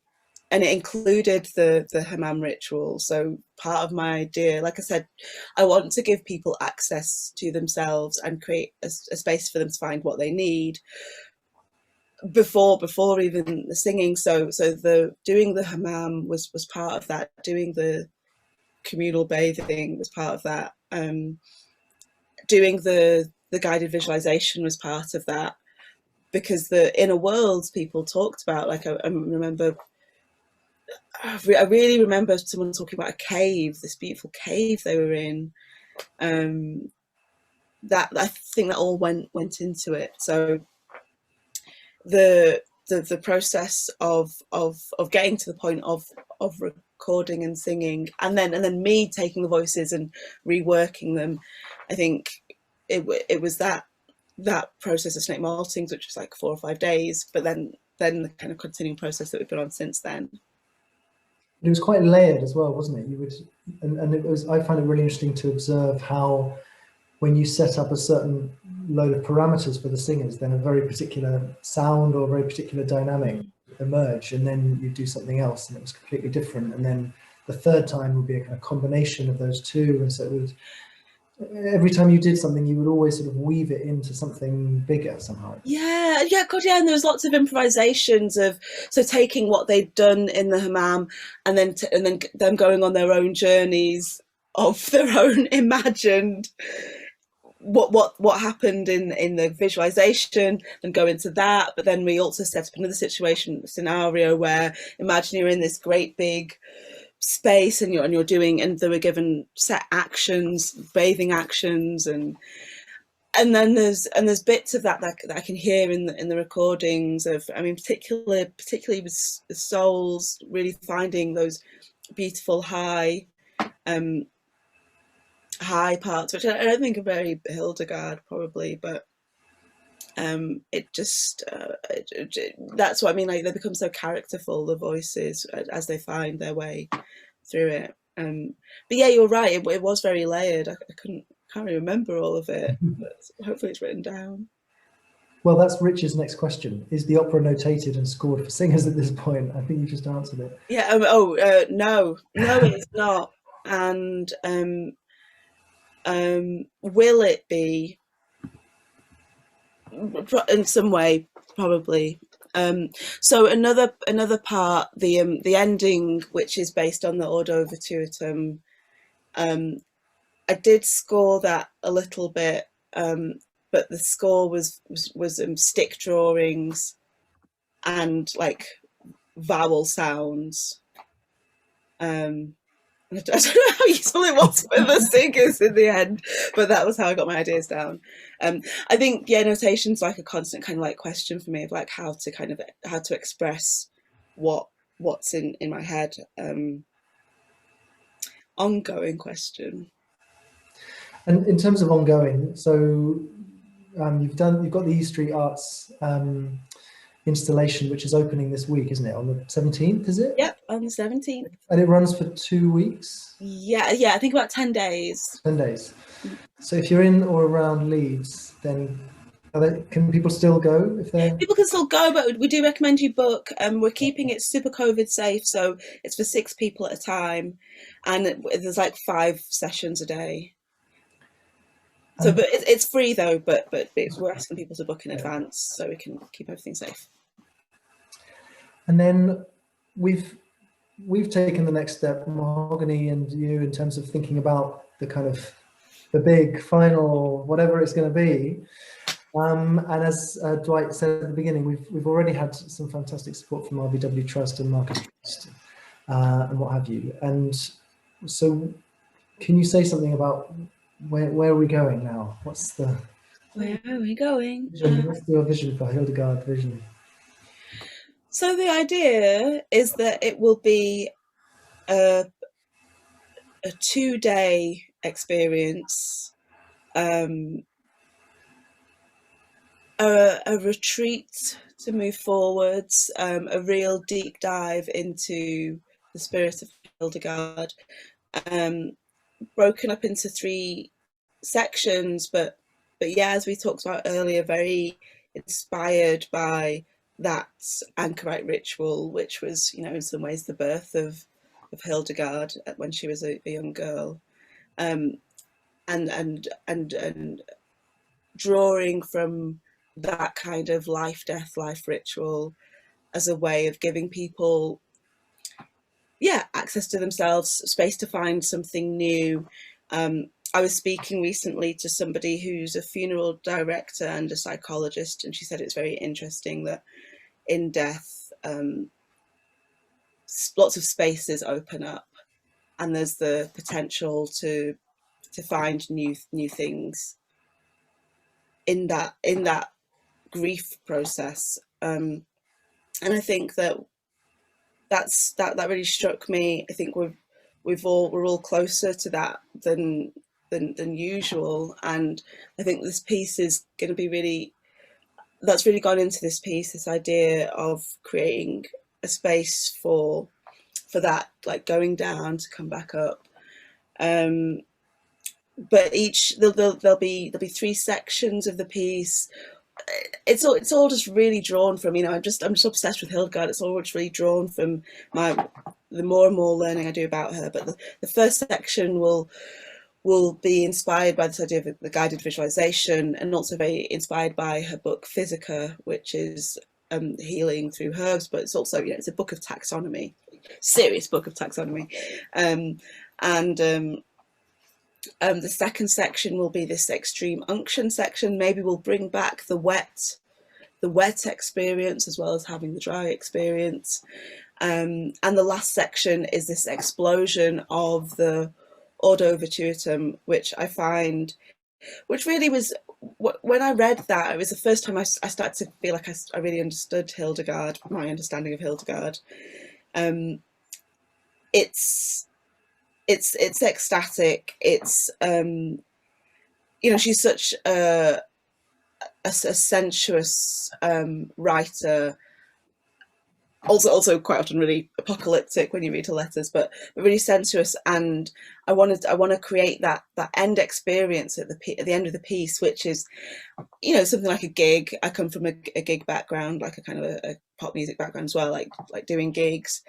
it included the hammam ritual. So part of my idea, like I said, I want to give people access to themselves and create a space for them to find what they need before even the singing. So the doing the hammam was part of that. Doing the communal bathing was part of that. Doing the guided visualization was part of that, because the inner worlds people talked about, like I really remember someone talking about a cave, this beautiful cave they were in. That I think that all went into it. So the process of getting to the point of recording and singing, and then me taking the voices and reworking them, I think it was that process of snake maltings, which was like 4 or 5 days, but then the kind of continuing process that we've been on since then. It was quite layered as well, wasn't it? And it was, I find it really interesting to observe how when you set up a certain load of parameters for the singers, then a very particular sound or a very particular dynamic emerge, and then you do something else and it was completely different, and then the third time would be a kind of combination of those two, and so it was every time you did something, you would always sort of weave it into something bigger somehow. Yeah, God, yeah, and there was lots of improvisations of taking what they'd done in the hammam and then them going on their own journeys of their own imagined what happened in the visualization and go into that. But then we also set up another scenario where imagine you're in this great big space and you're doing, and they were given set actions, bathing actions, and then there's bits of that I can hear in the recordings of, I mean, particularly with the souls really finding those beautiful high parts, which I don't think are very Hildegard probably, but it just that's what I mean, like they become so characterful, the voices, as they find their way through it. But yeah, you're right, it was very layered. I can't really remember all of it, but hopefully it's written down. Well, that's Rich's next question. Is the opera notated and scored for singers at this point? I think you just answered it. Yeah. No, it's not. And will it be? In some way, probably. So another part, the ending, which is based on the Ordo Virtutum, I did score that a little bit, but the score was stick drawings and like vowel sounds. I don't know how useful it was for the singers in the end, but that was how I got my ideas down. I think, yeah, notation's like a constant kind of like question for me of like how to express what's in my head. Ongoing question. And in terms of ongoing, so you've got the E Street Arts installation, which is opening this week, isn't it? On the 17th, is it? Yep, on the 17th. And it runs for 2 weeks? Yeah, I think about 10 days. 10 days. So if you're in or around Leeds, then can people still go? People can still go, but we do recommend you book. We're keeping it super COVID safe, so it's for 6 people at a time, and there's like 5 sessions a day. So, but it's free though, but we're asking people to book in advance so we can keep everything safe. And then we've taken the next step, Mahogany and you, in terms of thinking about the kind of the big final, whatever it's going to be. And as Dwight said at the beginning, we've already had some fantastic support from RVW Trust and Market Trust and what have you. And so, can you say something about where are we going now? Where are we going? Let's do a vision for Hildegard Vision. So the idea is that it will be a 2-day experience, a retreat to move forwards, a real deep dive into the spirit of Hildegard, broken up into 3 sections, but yeah, as we talked about earlier, very inspired by that anchorite ritual, which was, you know, in some ways the birth of Hildegard when she was a young girl, and drawing from that kind of life ritual as a way of giving people, yeah, access to themselves, space to find something new. I was speaking recently to somebody who's a funeral director and a psychologist, and she said it's very interesting that in death, lots of spaces open up, and there's the potential to find new things in that grief process. And I think that really struck me. I think we're all closer to that than usual, and I think this piece is going to be that's really gone into this piece, this idea of creating a space for that, like going down to come back up. But there'll be 3 sections of the piece. It's all just really drawn from, you know, I'm just obsessed with Hildegard. It's all just really drawn from the more and more learning I do about her. But the first section will will be inspired by this idea of the guided visualization, and also very inspired by her book Physica, which is healing through herbs, but it's also, you know, it's a book of taxonomy, serious book of taxonomy. The second section will be this Extreme Unction section. Maybe we'll bring back the wet experience as well as having the dry experience. And the last section is this explosion of the Ordo Virtutum, which I find, which really was, when I read that, it was the first time I started to feel like I really understood Hildegard, my understanding of Hildegard. It's ecstatic. It's you know, she's such a sensuous writer. Also quite often really apocalyptic when you read her letters, but really sensuous. And I want to create that end experience at the end of the piece, which is, you know, something like a gig. I come from a gig background, like a kind of a pop music background as well, like doing gigs.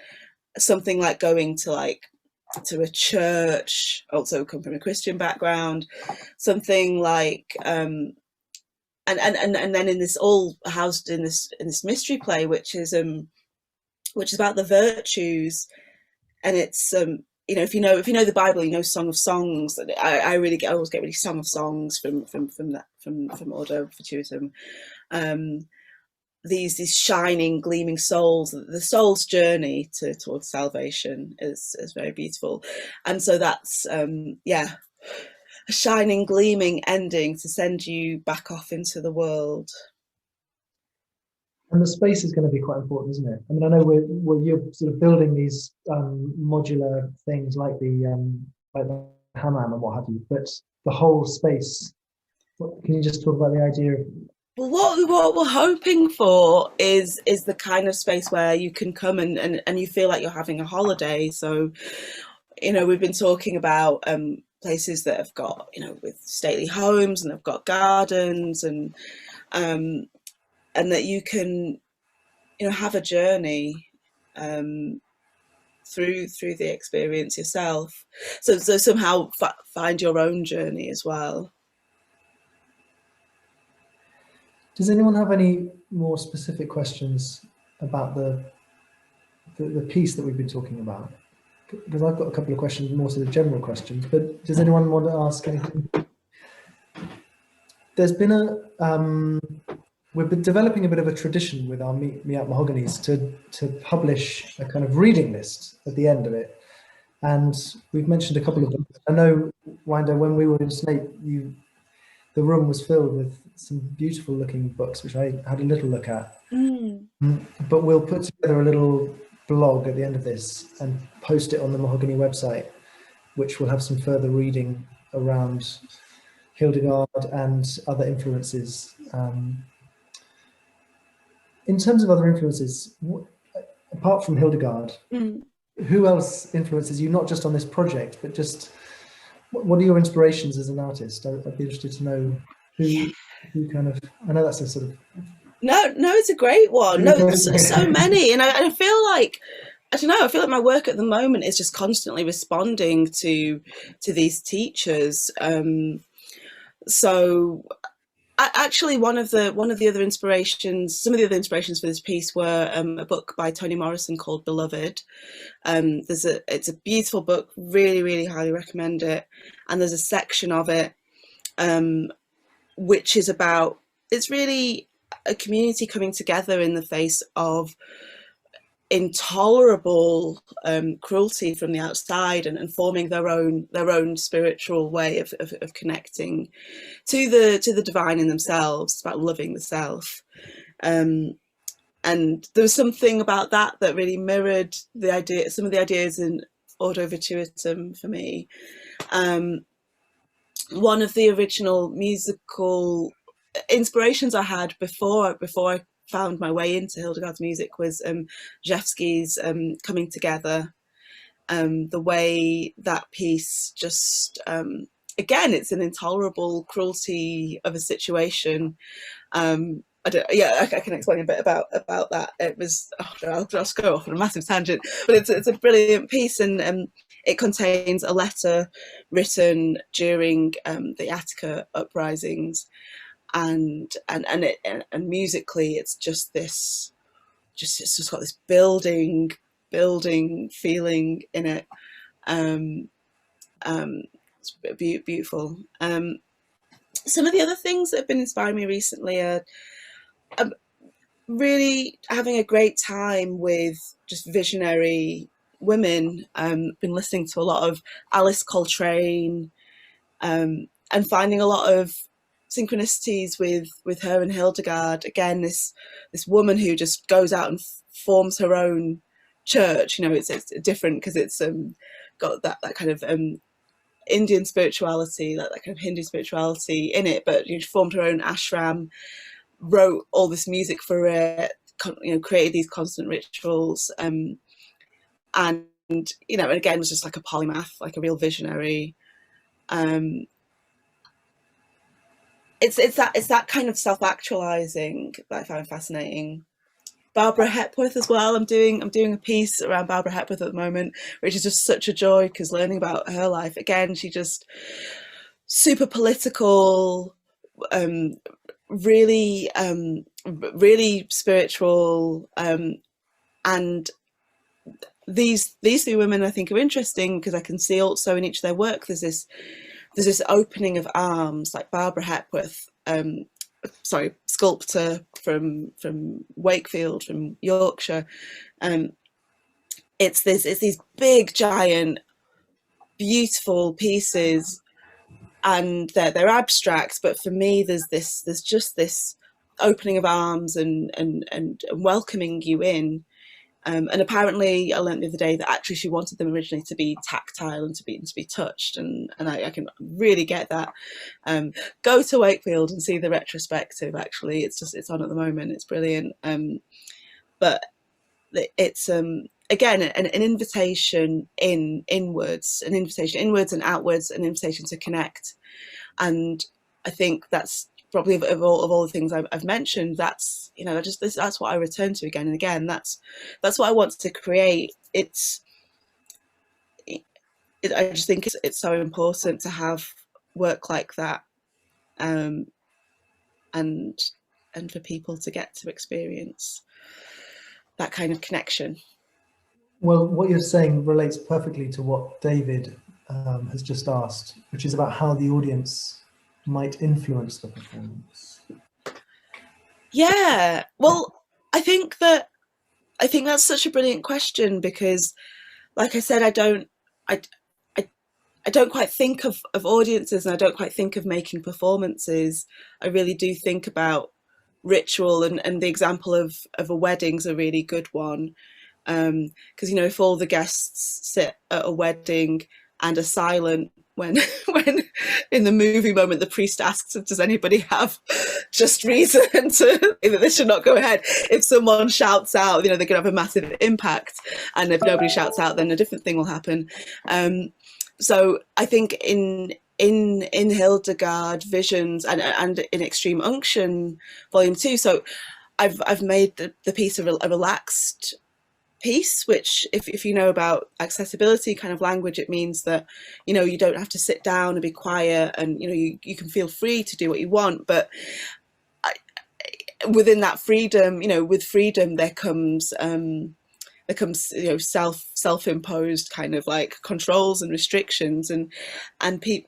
Something like going to a church. Also come from a Christian background. Something like and then in this, all housed in this mystery play, which is about the virtues. And it's you know, if you know the Bible, you know Song of Songs. I always get really Song of Songs from Ordo Virtutum. These shining, gleaming souls. The soul's journey towards salvation is very beautiful, and so that's yeah, a shining, gleaming ending to send you back off into the world. And the space is going to be quite important, isn't it? I mean, I know you're sort of building these modular things like the hammam and what have you, but the whole space. Can you just talk about the idea of? Well, what we're hoping for is the kind of space where you can come and you feel like you're having a holiday. So, you know, we've been talking about places that have got, you know, with stately homes and they've got gardens and that you can, you know, have a journey through the experience yourself. So somehow find your own journey as well. Does anyone have any more specific questions about the piece that we've been talking about? Because I've got a couple of questions, more sort of general questions, but does anyone want to ask anything? There's been we've been developing a bit of a tradition with our Me Mahogany's to publish a kind of reading list at the end of it. And we've mentioned a couple of them. I know, Nwando, when we were in Snape, the room was filled with some beautiful looking books, which I had a little look at. But we'll put together a little blog at the end of this and post it on the Mahogany website, which will have some further reading around Hildegard and other influences. In terms of other influences, apart from Hildegard, who else influences you, not just on this project, but just what are your inspirations as an artist? I'd be interested to know who kind of, I know that's a sort of... No, it's a great one. No, there's so many. And I feel like, I don't know, I feel like my work at the moment is just constantly responding to these teachers. So actually one of the other inspirations, some of the other inspirations for this piece were a book by Toni Morrison called Beloved. It's a beautiful book, really, really highly recommend it. And there's a section of it which is about, it's really a community coming together in the face of intolerable cruelty from the outside and forming their own spiritual way of connecting to the divine in themselves. It's about loving the self, and there was something about that really mirrored some of the ideas in Ordo Virtutum for me. One of the original musical inspirations I had before I found my way into Hildegard's music was Rzewski's Coming Together. The way that piece just, again, it's an intolerable cruelty of a situation. I can explain a bit about that. It was, I'll just go off on a massive tangent, but it's a brilliant piece, and it contains a letter written during the Attica uprisings, and musically it's just this, it's just got this building feeling in it. It's beautiful. Some of the other things that have been inspiring me recently are really having a great time with just visionary women. Been listening to a lot of Alice Coltrane, and finding a lot of synchronicities with her and Hildegard. Again, this woman who just goes out and forms her own church. You know, it's different because it's got that kind of Indian spirituality, that kind of Hindu spirituality in it, but she formed her own ashram, wrote all this music for it, you know, created these constant rituals, and you know, and again was just like a polymath, like a real visionary. It's that kind of self-actualizing that I find fascinating. Barbara Hepworth as well. I'm doing a piece around Barbara Hepworth at the moment, which is just such a joy because learning about her life, again, she just super political, really spiritual, and these three women I think are interesting because I can see also in each of their work there's this opening of arms, like Barbara Hepworth, sculptor from Wakefield, from Yorkshire. It's these big, giant, beautiful pieces, and they're abstract. But for me, there's just this opening of arms and welcoming you in. And apparently, I learned the other day that actually she wanted them originally to be tactile and to be touched, and I can really get that. Go to Wakefield and see the retrospective. Actually, it's on at the moment. It's brilliant. But it's again an invitation inwards, an invitation inwards and outwards, an invitation to connect. And I think that's probably of all the things I've mentioned, that's, you know, that's what I return to again and again. That's what I want to create. I just think it's so important to have work like that, and for people to get to experience that kind of connection. Well, what you're saying relates perfectly to what David has just asked, which is about how the audience might influence the performance. Yeah, well, I think that's such a brilliant question because, like I said, I don't quite think of audiences, and I don't quite think of making performances. I really do think about ritual, and the example of a wedding's a really good one, because, you know, if all the guests sit at a wedding and are silent when in the movie moment the priest asks if does anybody have just reason to that this should not go ahead, if someone shouts out, you know, they're gonna have a massive impact, and if nobody shouts out then a different thing will happen. So I think in Hildegard Visions and in Extreme Unction Volume 2, so I've made the piece a relaxed piece, which if you know about accessibility kind of language, it means that, you know, you don't have to sit down and be quiet, and, you know, you can feel free to do what you want, but within that freedom, you know, with freedom there comes you know, self-imposed kind of like controls and restrictions, and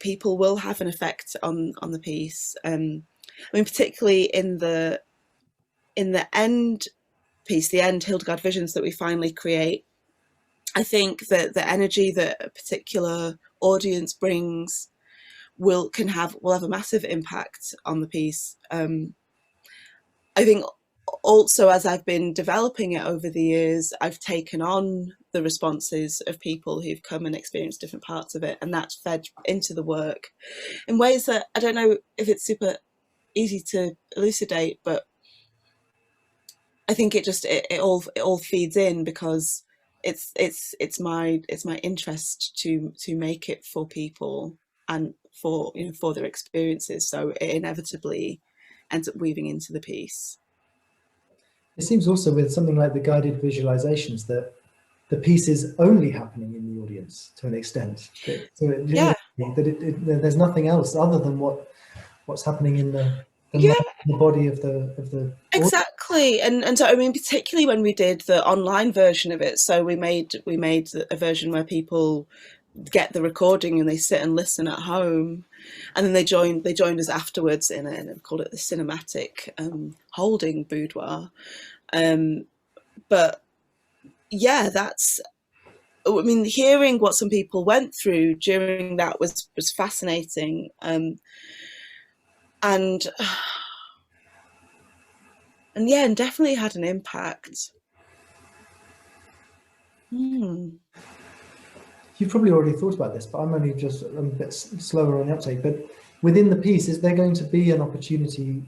people will have an effect on the piece. I mean, particularly in the end piece, the end Hildegard Visions that we finally create, I think that the energy that a particular audience brings will have a massive impact on the piece. I think also, as I've been developing it over the years, I've taken on the responses of people who've come and experienced different parts of it, and that's fed into the work in ways that I don't know if it's super easy to elucidate, but I think it all feeds in because it's my interest to make it for people and for, you know, for their experiences, so it inevitably ends up weaving into the piece. It seems also with something like the guided visualizations that the piece is only happening in the audience to an extent. That there's nothing else other than what's happening in the body of the exactly. And so I mean, particularly when we did the online version of it, so we made a version where people get the recording and they sit and listen at home, and then they joined us afterwards in and called it the cinematic holding boudoir. But yeah, I mean, hearing what some people went through during that was fascinating, and yeah, and definitely had an impact. You've probably already thought about this, but I'm only just a bit slower on the uptake. But within the piece, is there going to be an opportunity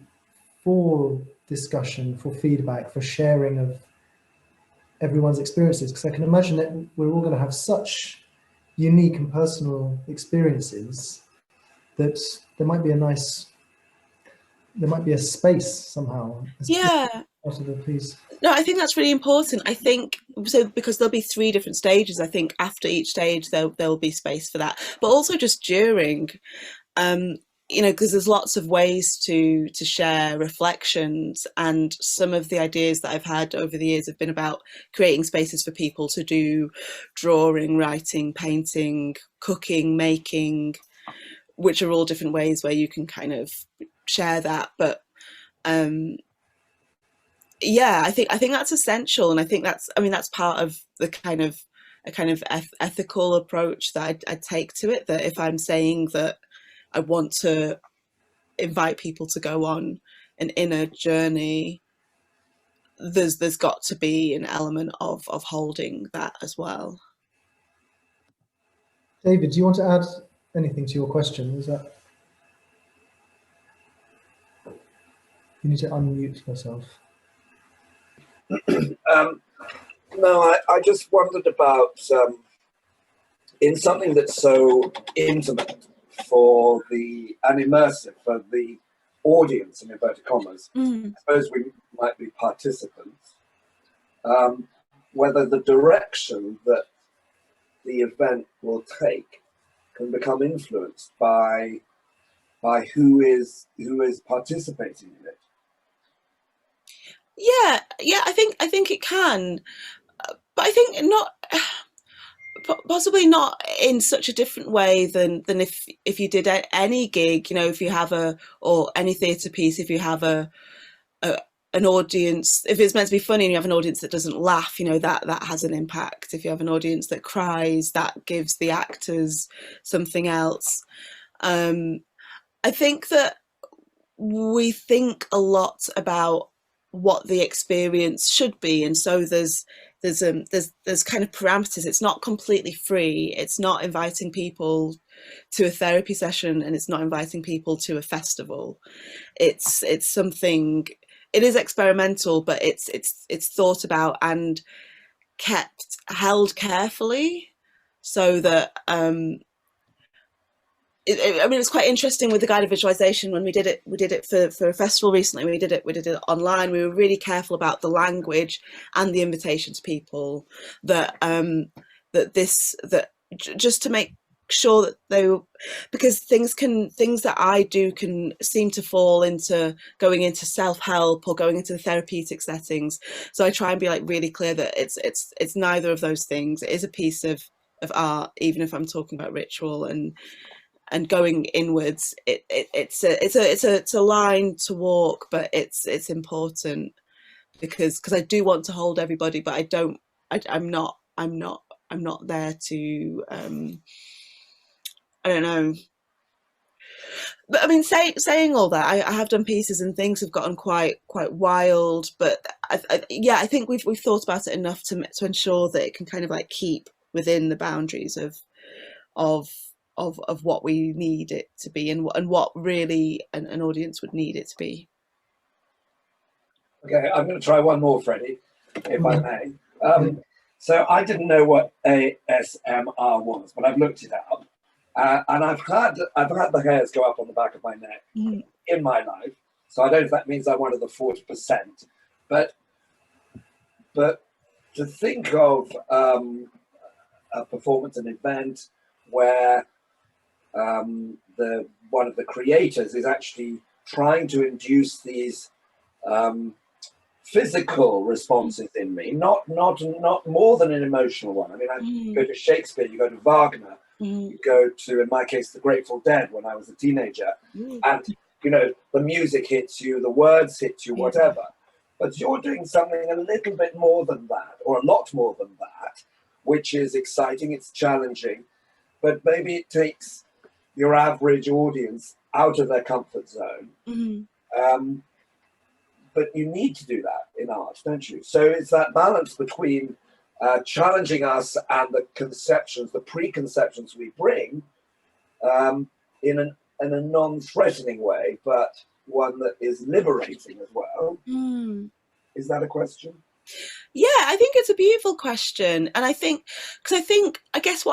for discussion, for feedback, for sharing of everyone's experiences? Because I can imagine that we're all going to have such unique and personal experiences that there might be a space somehow. Out of the piece. No, I think that's really important. I think so, because there'll be 3 different stages. I think after each stage there'll be space for that, but also just during, you know, because there's lots of ways to share reflections, and some of the ideas that I've had over the years have been about creating spaces for people to do drawing, writing, painting, cooking, making, which are all different ways where you can kind of share that. But yeah, I think that's essential, and I think that's part of the kind of ethical approach that I take to it. That if I'm saying that I want to invite people to go on an inner journey, there's got to be an element of holding that as well. David, do you want to add anything to your question? Is that you need to unmute yourself? No, I just wondered about in something that's so intimate and immersive for the audience, in inverted commas, I suppose we might be participants, whether the direction that the event will take can become influenced by who is participating in it. Yeah, I think it can, but I think possibly not in such a different way than if you did any gig. You know, if you have or any theatre piece, if you have an audience, if it's meant to be funny and you have an audience that doesn't laugh, you know, that has an impact. If you have an audience that cries, that gives the actors something else. I think that we think a lot about what the experience should be, and so there's kind of parameters. It's not completely free. It's not inviting people to a therapy session, and it's not inviting people to a festival. It's something. It is experimental, but it's thought about and held carefully, so that I mean, it's quite interesting with the guided visualization. When we did it for a festival recently. We did it online. We were really careful about the language and the invitation to people, that just to make sure that because things that I do can seem to fall into going into self-help or going into the therapeutic settings. So I try and be like really clear that it's neither of those things. It is a piece of art, even if I'm talking about ritual and going inwards. It's a line to walk, but it's important because I do want to hold everybody, but I'm not there to I don't know. But I mean, saying all that, I have done pieces and things have gotten quite wild, but I think we've thought about it enough to ensure that it can kind of like keep within the boundaries of what we need it to be, and what really an audience would need it to be. Okay, I'm going to try one more, Freddie, if I may. So I didn't know what ASMR was, but I've looked it up, and I've had the hairs go up on the back of my neck in my life. So I don't know if that means I'm one of the 40%, but to think of a performance, an event where one of the creators is actually trying to induce these physical responses in me, not more than an emotional one. I mean, I go to Shakespeare, you go to Wagner, you go to, in my case, the Grateful Dead when I was a teenager, and you know, the music hits you, the words hit you, whatever. But you're doing something a little bit more than that, or a lot more than that, which is exciting, it's challenging, but maybe it takes your average audience out of their comfort zone. But you need to do that in art, don't you? So it's that balance between challenging us and the conceptions, the preconceptions we bring in a non-threatening way, but one that is liberating as well. Is that a question? Yeah, I think it's a beautiful question, and I think because I guess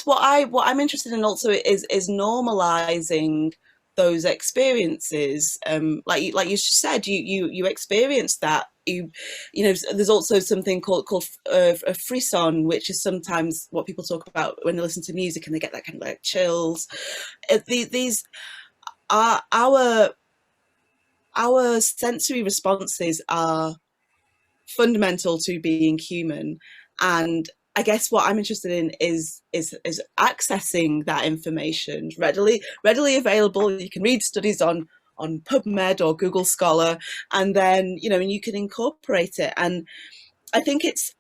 what I'm interested in also is normalizing those experiences. Like you just said, you experienced that. You know, there's also something called a frisson, which is sometimes what people talk about when they listen to music and they get that kind of like chills. These are our sensory responses are fundamental to being human, and I guess what I'm interested in is accessing that information readily available. You can read studies on PubMed or Google Scholar, and then and you can incorporate it. And I think it's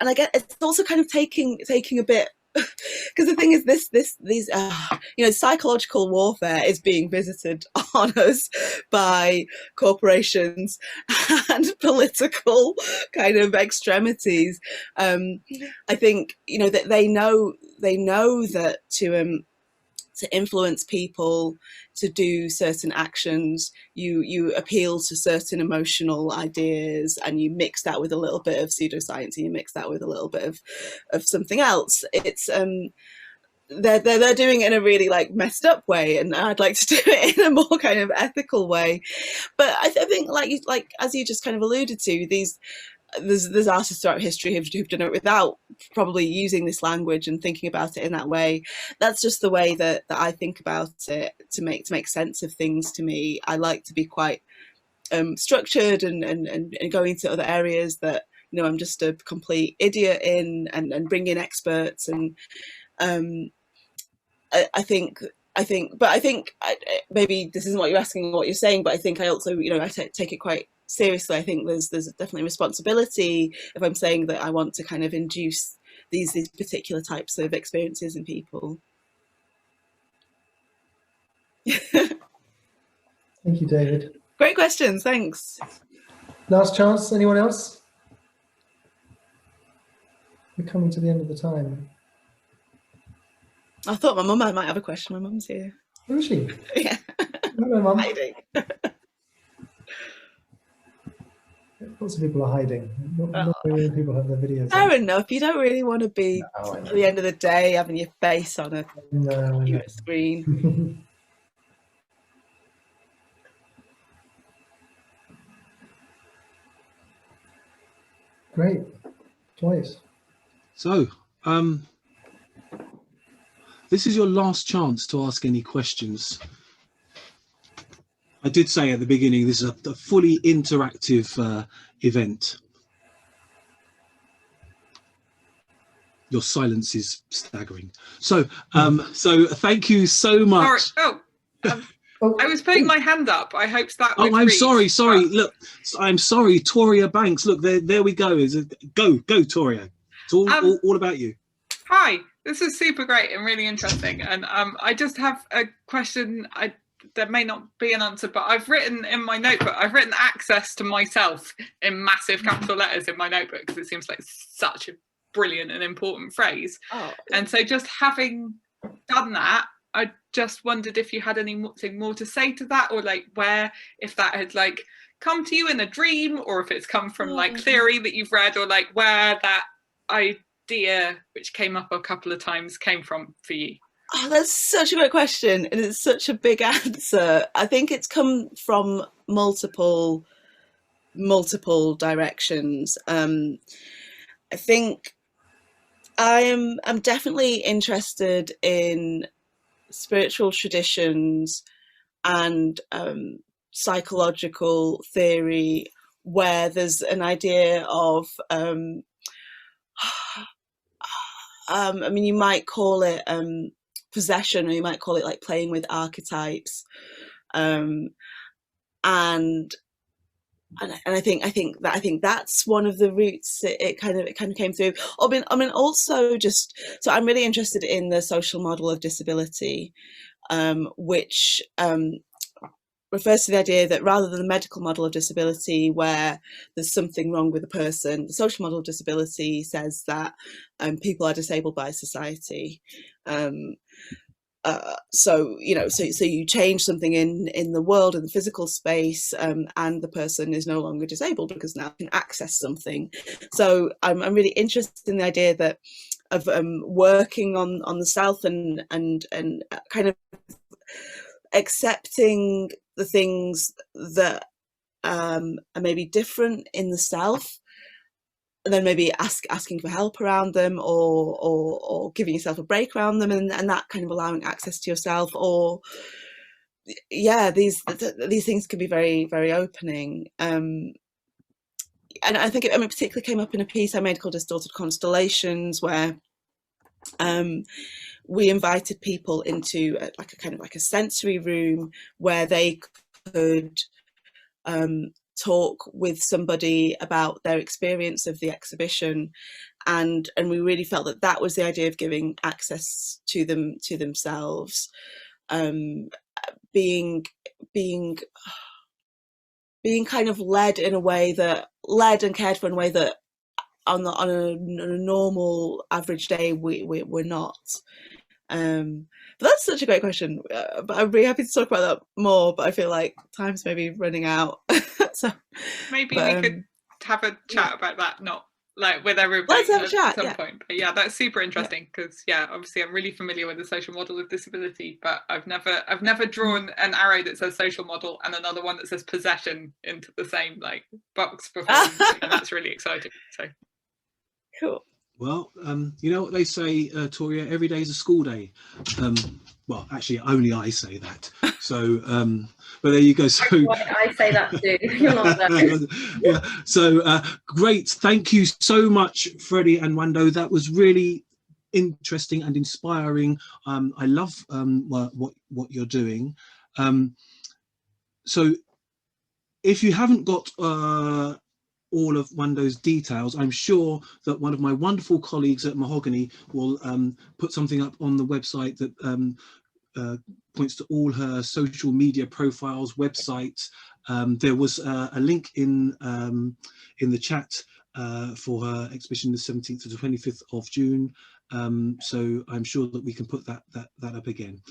also kind of taking a bit, because the thing is these psychological warfare is being visited on us by corporations and political kind of extremities. I think that they know that to influence people to do certain actions, you appeal to certain emotional ideas, and you mix that with a little bit of pseudoscience, and you mix that with a little bit of something else. It's they're doing it in a really like messed up way, and I'd like to do it in a more kind of ethical way. But I think like as you just kind of alluded to, there's artists throughout history who've done it without probably using this language and thinking about it in that way. That's just the way that I think about it to make sense of things. To me, I like to be quite structured and go into other areas that I'm just a complete idiot in, and bring in experts. And I think maybe this isn't what you're asking or what you're saying, but I think I also I take it quite seriously. I think there's definitely responsibility if I'm saying that I want to kind of induce these particular types of experiences in people. Thank you, David. Great questions, thanks. Last chance, anyone else? We're coming to the end of the time. I thought my mum might have a question. My mum's here. Where is she? Yeah. Hello, Mum. Hiding. Lots of people are hiding. Not very many people have their videos. Fair enough. You don't really want to be at the end of the day having your face on a computer screen. Great. Twice. So, this is your last chance to ask any questions. I did say at the beginning, this is a fully interactive event. Your silence is staggering. So, so thank you so much. I was putting my hand up. I hoped that would I'm read. sorry. Look, I'm sorry, Toria Banks. Look, there we go. Go, Toria. It's all about you. Hi, this is super great and really interesting. And I just have a question. There may not be an answer, but I've written in my notebook, I've written access to myself in massive capital letters in my notebook, because it seems like such a brilliant and important phrase. And so just having done that, I just wondered if you had anything more to say to that, or like if that had like come to you in a dream, or if it's come from like theory that you've read, or like where that idea, which came up a couple of times, came from for you. Oh, that's such a great question, and it's such a big answer. I think it's come from multiple directions. think I'm definitely interested in spiritual traditions and psychological theory where there's an idea of I mean, you might call it possession, or you might call it like playing with archetypes, and I think that's one of the routes it kind of came through. I mean, also just, so I'm really interested in the social model of disability, which refers to the idea that rather than the medical model of disability where there's something wrong with the person, the social model of disability says that people are disabled by society. So you change something in the world, in the physical space, and the person is no longer disabled because now can access something. So I'm really interested in the idea that of working on the self and kind of accepting the things that are maybe different in the self, and then maybe asking for help around them, or giving yourself a break around them, and that kind of allowing access to yourself. Or these things can be very, very opening. And I think it particularly came up in a piece I made called Distorted Constellations, where we invited people into a sensory room where they could talk with somebody about their experience of the exhibition, and we really felt that was the idea of giving access to themselves, being kind of led and cared for in a way that on a normal average day we're not. But that's such a great question. But I'd be happy to talk about that more, but I feel like time's maybe running out. So maybe we could have a chat about that, not like with everybody at some point. But yeah, that's super interesting because obviously I'm really familiar with the social model of disability, but I've never drawn an arrow that says social model and another one that says possession into the same like box before, and that's really exciting. So cool. Well, you know what they say, Toria, every day is a school day. Well, actually, only I say that. So, but there you go. So I say that too. You're not there. Yeah. So great. Thank you so much, Freddie and Nwando. That was really interesting and inspiring. I love what you're doing. So if you haven't got all of Nwando's details, I'm sure that one of my wonderful colleagues at Mahogany will put something up on the website that points to all her social media profiles, websites. There was a link in the chat for her exhibition the 17th to the 25th of June. So I'm sure that we can put that up again.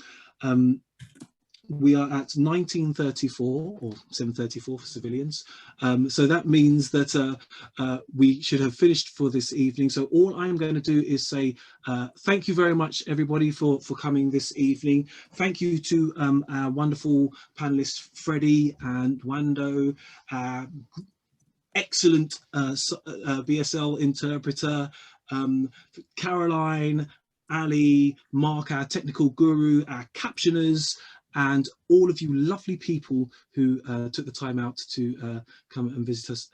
We are at 1934 or 7:34 for civilians. So that means that we should have finished for this evening. So all I'm going to do is say thank you very much, everybody, for coming this evening. Thank you to our wonderful panelists, Freddie and Nwando, excellent BSL interpreter, Caroline, Ali, Mark, our technical guru, our captioners, and all of you lovely people who took the time out to come and visit us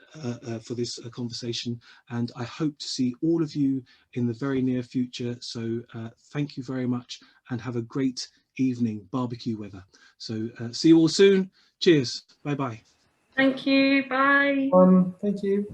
for this conversation. And I hope to see all of you in the very near future. So thank you very much and have a great evening, barbecue weather. So see you all soon. Cheers. Bye-bye. Thank you. Bye. Thank you.